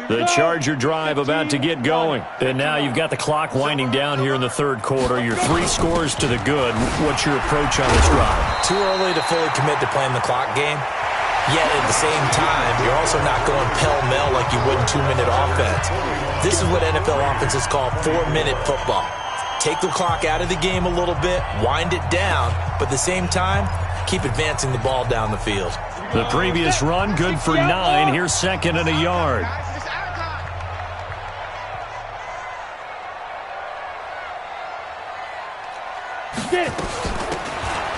The Charger drive about to get going. And now you've got the clock winding down here in the 3rd quarter. You're 3 scores to the good. What's your approach on this drive? Too early to fully commit to playing the clock game. Yet at the same time, you're also not going pell-mell like you would in 2-minute offense. This is what NFL offenses call 4-minute football. Take the clock out of the game a little bit, wind it down, but at the same time, keep advancing the ball down the field. The previous run, good for 9. Here's 2nd and a yard. Get it.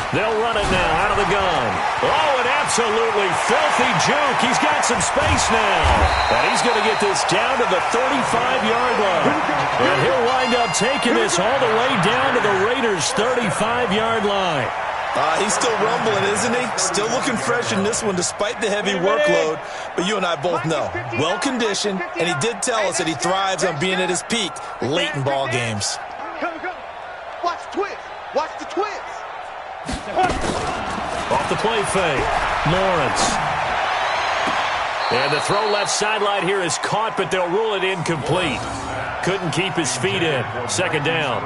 They'll run it now out of the gun. Oh, an absolutely filthy juke. He's got some space now. And he's going to get this down to the 35-yard line. And he'll wind up taking this all the way down to the Raiders' 35-yard line. He's still rumbling, isn't he? Still looking fresh in this one despite the heavy workload. But you and I both know, well-conditioned, and he did tell us that he thrives on being at his peak late in ball games. Come. Watch the twist. Watch the twist. Off the play fake, Lawrence. And the throw left sideline here is caught, but they'll rule it incomplete. Couldn't keep his feet in. Second down.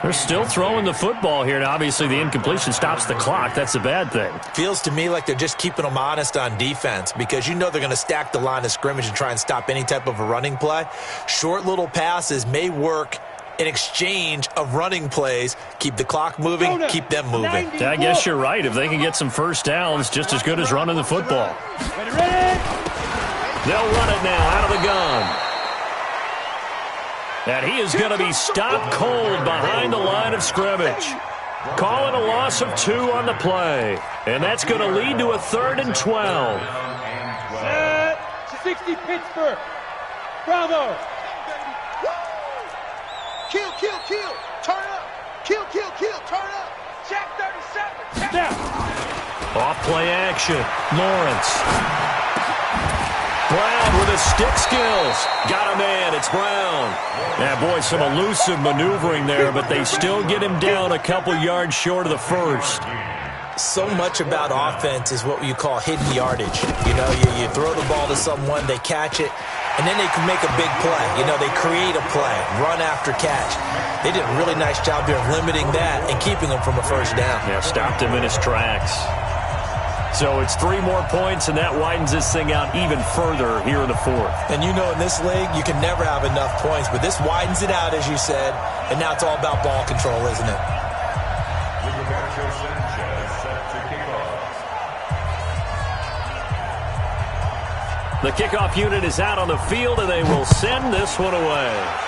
They're still throwing the football here, and obviously the incompletion stops the clock. That's a bad thing. Feels to me like they're just keeping them honest on defense because you know they're going to stack the line of scrimmage and try and stop any type of a running play. Short little passes may work in exchange of running plays. Keep the clock moving, keep them moving. I guess you're right. If they can get some first downs, just as good as running the football. They'll run it now out of the gun. And he is going to be stopped cold behind the line of scrimmage. Calling a loss of 2 on the play. And that's going to lead to a 3rd and 12. 60 Pittsburgh. Bravo. Kill. Turn up. Kill. Turn up. Jack 37. Down. Off play action. Lawrence. Brown with his stick skills. Got a man. It's Brown. Yeah, boy, some elusive maneuvering there, but they still get him down a couple yards short of the first. So much about offense is what you call hidden yardage. You know, you throw the ball to someone, they catch it, and then they can make a big play. You know, they create a play, run after catch. They did a really nice job there of limiting that and keeping him from a first down. Yeah, stopped him in his tracks. So it's 3 more points, and that widens this thing out even further here in the 4th. And you know in this league, you can never have enough points, but this widens it out, as you said, and now it's all about ball control, isn't it? The kickoff unit is out on the field, and they will send this one away.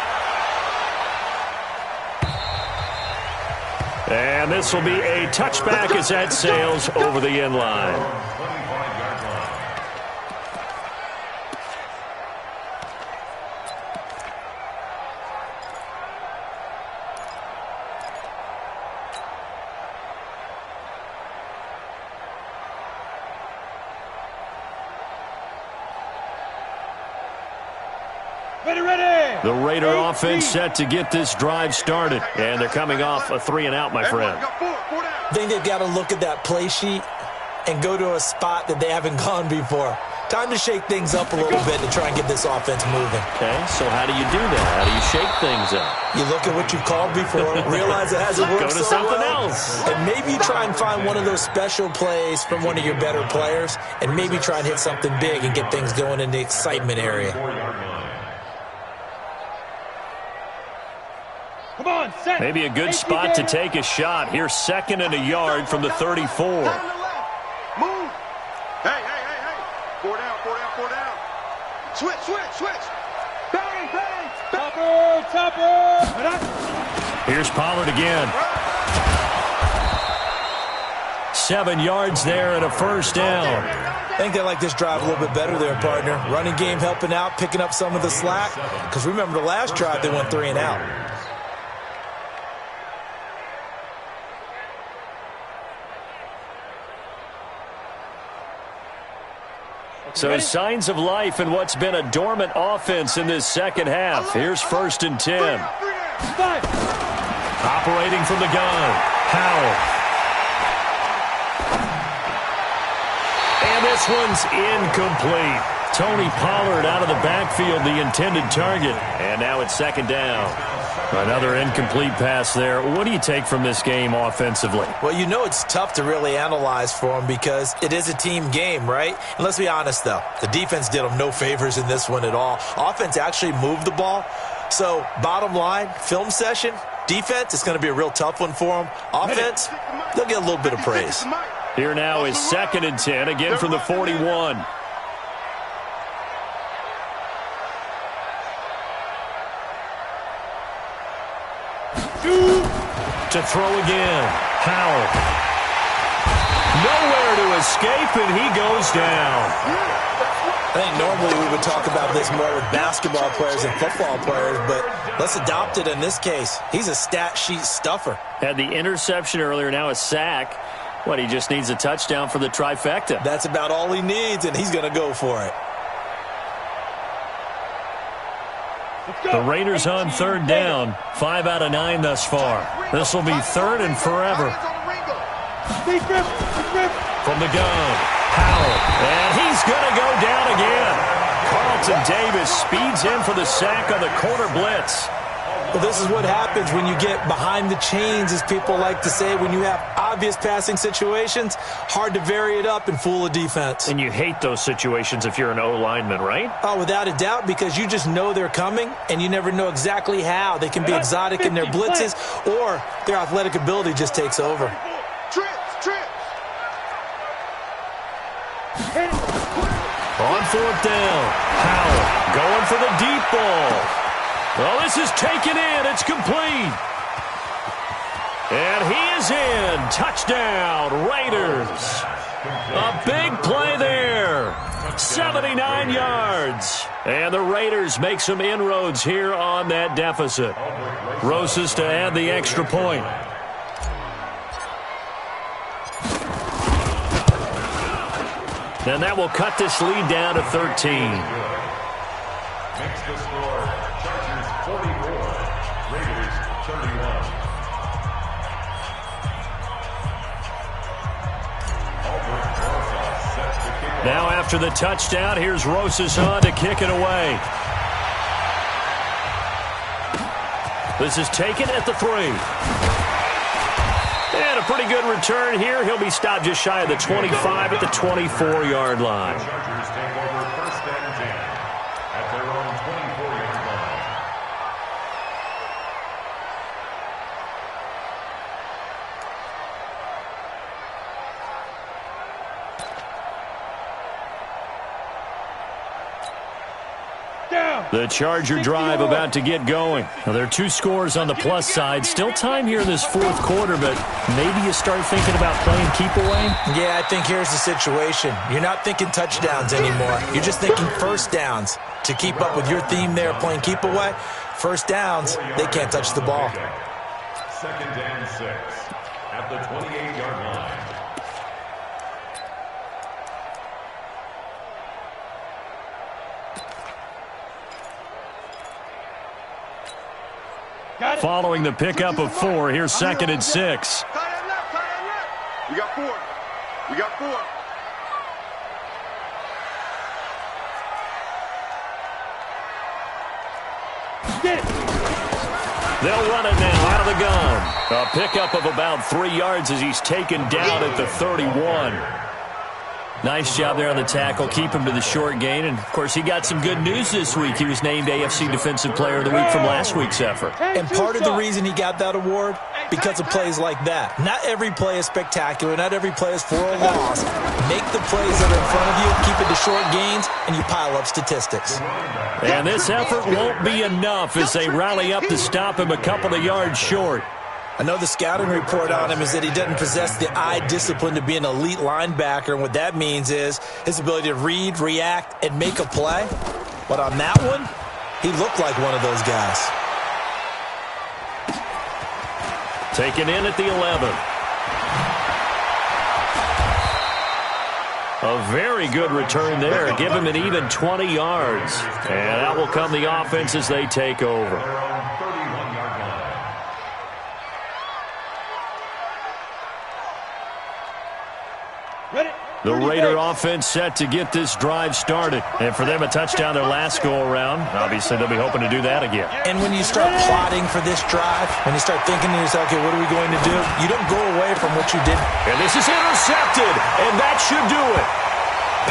And this will be a touchback as that sails over the end line. The Raider offense set to get this drive started. And they're coming off a 3-and-out, my friend. I think they've got to look at that play sheet and go to a spot that they haven't gone before. Time to shake things up a little bit to try and get this offense moving. Okay, so how do you do that? How do you shake things up? You look at what you've called before, realize it hasn't worked so so something well, else. and maybe try and find one of those special plays from one of your better players, and maybe try and hit something big and get things going in the excitement area. Come on, set. Maybe a good spot to take a shot. Here's 2nd and a yard from the 34. Move. Hey. 4 down. Switch. Bang. Topper. Here's Pollard again. 7 yards there and a first down. I think they like this drive a little bit better there, partner. Running game helping out, picking up some of the slack. Because remember the last drive, they went 3-and-out. So signs of life in what's been a dormant offense in this second half. Here's 1st and 10. Operating from the gun, Howell. And this one's incomplete. Tony Pollard out of the backfield, the intended target. And now it's 2nd down. Another incomplete pass there. What do you take from this game offensively? Well, you know it's tough to really analyze for them because it is a team game, right? And let's be honest, though. The defense did them no favors in this one at all. Offense actually moved the ball. So, bottom line, film session, defense, it's going to be a real tough one for them. Offense, they'll get a little bit of praise. Here now is 2nd and 10, again from the 41. To throw again. Howell. Nowhere to escape, and he goes down. I think normally we would talk about this more with basketball players and football players, but let's adopt it in this case. He's a stat sheet stuffer. Had the interception earlier, now a sack. What, he just needs a touchdown for the trifecta. That's about all he needs, and he's going to go for it. The Raiders on third down. 5 out of 9 thus far. This will be third and forever. From the gun, Howell. And he's going to go down again. Carlton Davis speeds in for the sack on the corner blitz. Well, this is what happens when you get behind the chains, as people like to say. When you have obvious passing situations, hard to vary it up and fool a defense. And you hate those situations if you're an O-lineman, right? Oh, without a doubt, because you just know they're coming, and you never know exactly how. They can be exotic in their blitzes, or their athletic ability just takes over. On fourth down, Howell going for the deep ball. Well, this is taken in. It's complete. And he is in. Touchdown, Raiders. A big play there. 79 yards. And the Raiders make some inroads here on that deficit. Rosas to add the extra point. And that will cut this lead down to 13. Makes the score Chargers 44, Raiders 31. Now after the touchdown, here's Rosas on to kick it away. This is taken at the 3. And a pretty good return here. He'll be stopped just shy of the 25 at the 24-yard line. The Chargers take over first and 10 at their own 24-yard line. The Charger drive about to get going. Now, there are 2 scores on the plus side. Still time here in this fourth quarter, but maybe you start thinking about playing keep away? Yeah, I think here's the situation. You're not thinking touchdowns anymore. You're just thinking first downs. To keep up with your theme there, playing keep away, first downs, they can't touch the ball. Second and 6 at the 28-yard line. Following the pickup of 4, here's second and 6. We got 4. We got 4. They'll run it now out of the gun. A pickup of about 3 yards as he's taken down at the 31. Nice job there on the tackle. Keep him to the short gain. And, of course, he got some good news this week. He was named AFC Defensive Player of the Week from last week's effort. And part of the reason he got that award, because of plays like that. Not every play is spectacular. Not every play is for a loss. Make the plays that are in front of you, keep it to short gains, and you pile up statistics. And this effort won't be enough as they rally up to stop him a couple of yards short. I know the scouting report on him is that he doesn't possess the eye discipline to be an elite linebacker, and what that means is his ability to read, react, and make a play. But on that one, he looked like one of those guys. Taken in at the 11. A very good return there. Give him an even 20 yards. And out will come the offense as they take over. The Raider offense set to get this drive started. And for them, a touchdown their last go-around. Obviously, they'll be hoping to do that again. And when you start plotting for this drive, when you start thinking to yourself, okay, what are we going to do? You don't go away from what you did. And this is intercepted, and that should do it.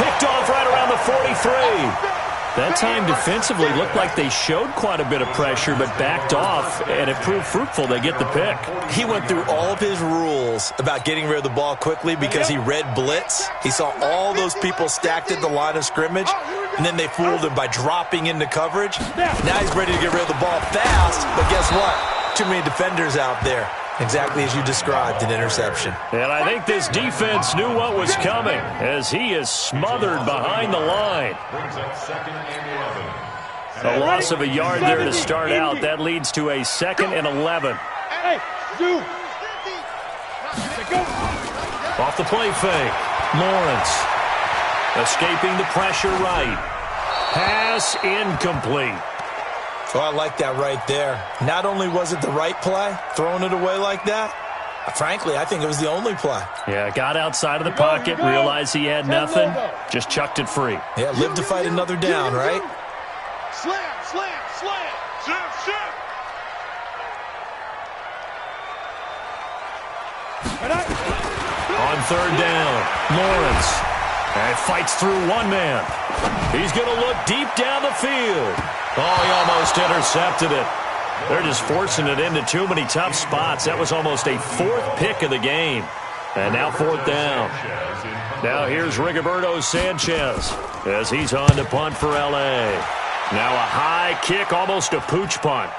Picked off right around the 43. That time defensively looked like they showed quite a bit of pressure, but backed off, and it proved fruitful. They get the pick. He went through all of his rules about getting rid of the ball quickly because he read blitz. He saw all those people stacked at the line of scrimmage, and then they fooled him by dropping into coverage. Now he's ready to get rid of the ball fast, but guess what? Too many defenders out there. Exactly as you described, an interception. And I think this defense knew what was coming as he is smothered behind the line. Brings up 2nd and 11. A loss of a yard there to start out. That leads to a 2nd and 11. Hey, do. Off the play fake. Lawrence escaping the pressure right. Pass incomplete. Oh, I like that right there. Not only was it the right play, throwing it away like that, frankly, I think it was the only play. Yeah, got outside of the pocket, realized he had nothing, just chucked it free. Yeah, live to fight another down, right? Slam, slam, slam. Slam, slam. On 3rd down, Lawrence. And fights through one man. He's going to look deep down the field. Oh, he almost intercepted it. They're just forcing it into too many tough spots. That was almost a 4th pick of the game. And now 4th down. Now here's Rigoberto Sanchez as he's on to punt for L.A. Now a high kick, almost a pooch punt.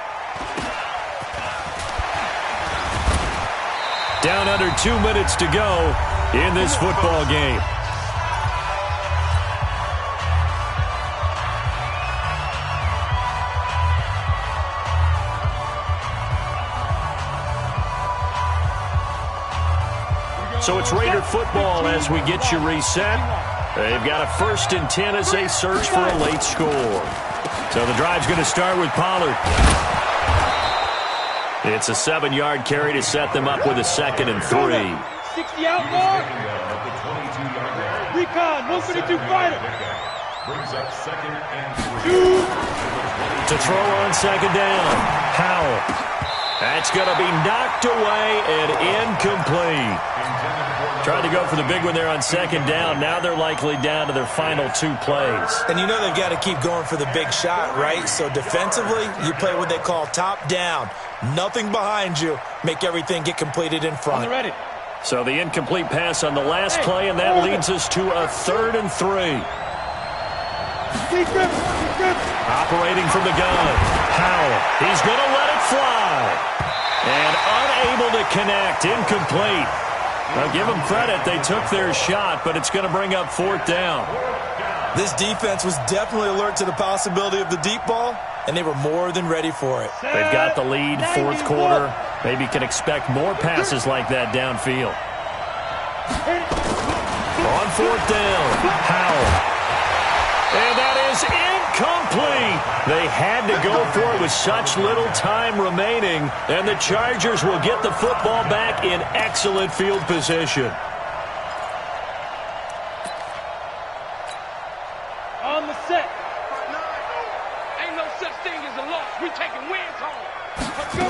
Down under 2 minutes to go in this football game. So it's Raider football as we get you reset. They've got a 1st and 10 as they search for a late score. So the drive's going to start with Pollard. It's a 7-yard carry to set them up with a 2nd and 3. 60 out more. Recon, 152 fighter. Brings up 2nd and 3. To throw on 2nd down. Howell. That's going to be knocked away and incomplete. Tried to go for the big one there on 2nd down. Now they're likely down to their final 2 plays. And you know they've got to keep going for the big shot, right? So defensively, you play what they call top down. Nothing behind you. Make everything get completed in front. Ready. So the incomplete pass on the last play, and that leads us to a 3rd and 3. Operating from the gun. Howell. He's going to let it fly. And unable to connect. Incomplete. Now, give them credit. They took their shot, but it's going to bring up 4th down. This defense was definitely alert to the possibility of the deep ball, and they were more than ready for it. They've got the lead, 4th quarter. Maybe can expect more passes like that downfield. On 4th down, Howell. And that is incomplete. They had to go for it with such little time remaining, and the Chargers will get the football back in excellent field position. On the set. Ain't no such thing as a loss. We taking wins home. Let's go.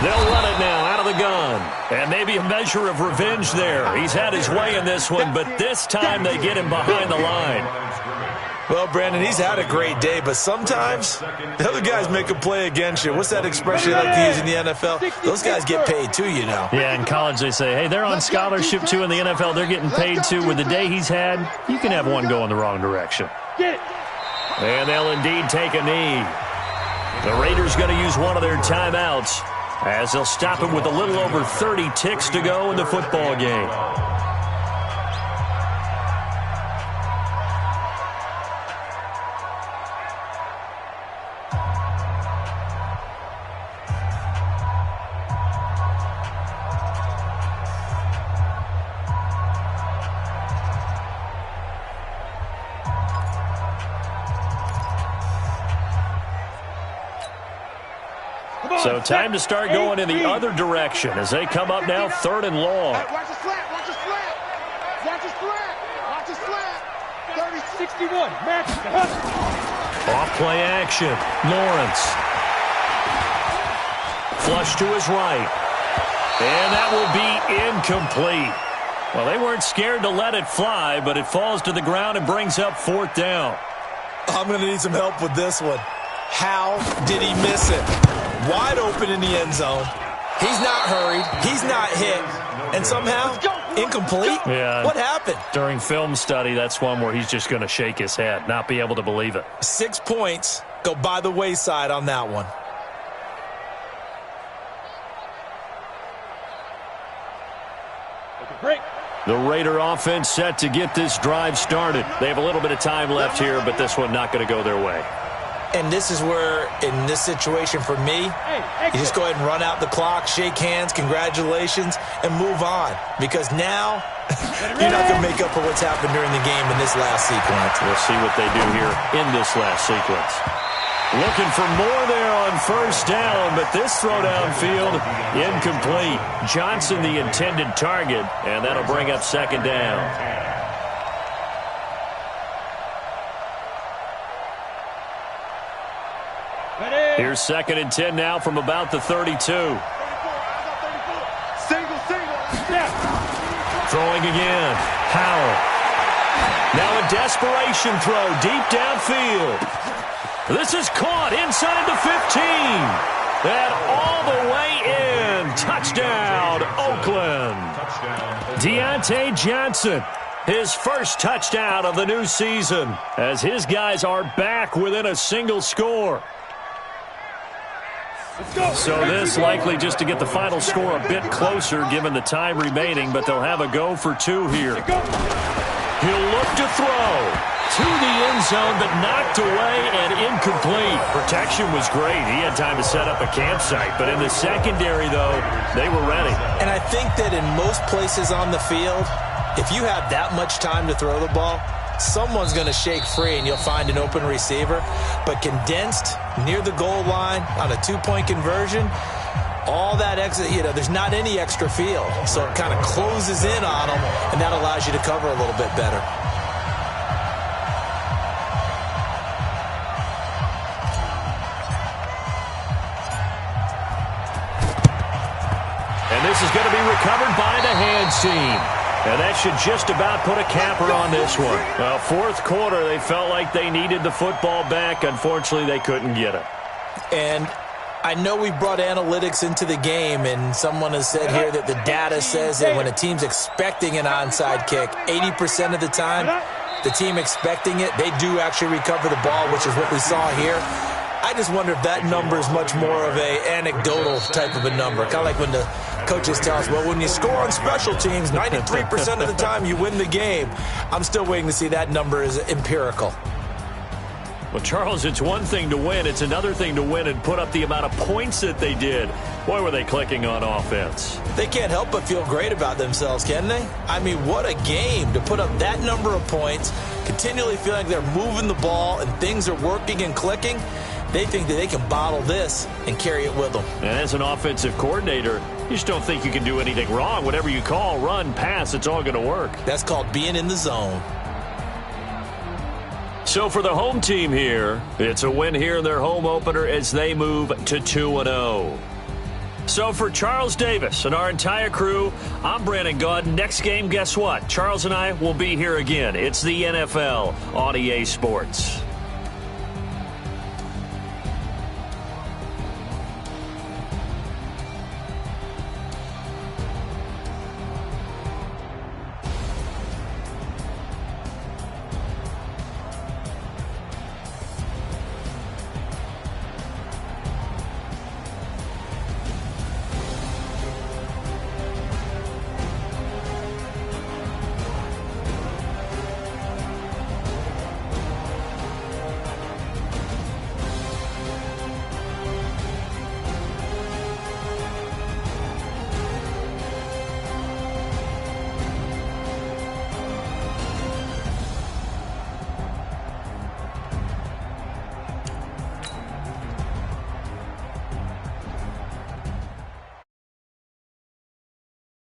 They'll run it now out of the gun. And maybe a measure of revenge there. He's had his way in this one, but this time they get him behind the line. Well, Brandon, he's had a great day, but sometimes the other guys make a play against you. What's that expression they like to use in the NFL? Those guys get paid too, you know. Yeah, in college they say, hey, they're on scholarship too. In the NFL, they're getting paid too. With the day he's had, you can have one go in the wrong direction. And they'll indeed take a knee. The Raiders going to use one of their timeouts as they'll stop him with a little over 30 ticks to go in the football game. So time to start going in the other direction as they come up now 3rd and long. Watch the slant, watch the slant. Watch the slant, watch the slant. 30-61, match the hustle. Off play action, Lawrence. Flush to his right. And that will be incomplete. Well, they weren't scared to let it fly, but it falls to the ground and brings up 4th down. I'm going to need some help with this one. How did he miss it? Wide open in the end zone. He's not hurried. He's not hit. And somehow, incomplete? Yeah. What happened? During film study, that's one where he's just going to shake his head, not be able to believe it. 6 points go by the wayside on that one. The Raider offense set to get this drive started. They have a little bit of time left here, but this one not going to go their way. And this is where, in this situation for me, you just go ahead and run out the clock, shake hands, congratulations, and move on. Because now, you're not going to make up for what's happened during the game in this last sequence. We'll see what they do here in this last sequence. Looking for more there on first down, but this throw downfield, incomplete. Johnson the intended target, and that'll bring up second down. Here's 2nd and 10 now from about the 32. Single. Throwing again. Howell. Now a desperation throw deep downfield. This is caught inside the 15. And all the way in. Touchdown, Oakland. Deontay Johnson. His first touchdown of the new season as his guys are back within a single score. So this likely just to get the final score a bit closer given the time remaining, but they'll have a go for 2 here. He'll look to throw to the end zone, but knocked away and incomplete. Protection was great. He had time to set up a campsite, but in the secondary, though, they were ready. And I think that in most places on the field, if you have that much time to throw the ball, someone's going to shake free and you'll find an open receiver. But condensed near the goal line on a 2-point conversion, all that extra, there's not any extra field. So it kind of closes in on them, and that allows you to cover a little bit better. And this is going to be recovered by the hands team. And that should just about put a capper on this one. Well, 4th quarter, they felt like they needed the football back. Unfortunately, they couldn't get it. And I know we brought analytics into the game, and someone has said here that the data says that when a team's expecting an onside kick, 80% of the time, the team expecting it, they do actually recover the ball, which is what we saw here. I just wonder if that number is much more of a anecdotal type of a number. Kind of like when the coaches tell us, well, when you score on special teams, 93% of the time you win the game. I'm still waiting to see that number is empirical. Well, Charles, it's one thing to win. It's another thing to win and put up the amount of points that they did. Boy, were they clicking on offense. They can't help but feel great about themselves, can they? I mean, what a game to put up that number of points, continually feeling like they're moving the ball and things are working and clicking. They think that they can bottle this and carry it with them. And as an offensive coordinator, you just don't think you can do anything wrong. Whatever you call, run, pass, it's all going to work. That's called being in the zone. So for the home team here, it's a win here in their home opener as they move to 2-0. So for Charles Davis and our entire crew, I'm Brandon Gaudin. Next game, guess what? Charles and I will be here again. It's the NFL on EA Sports.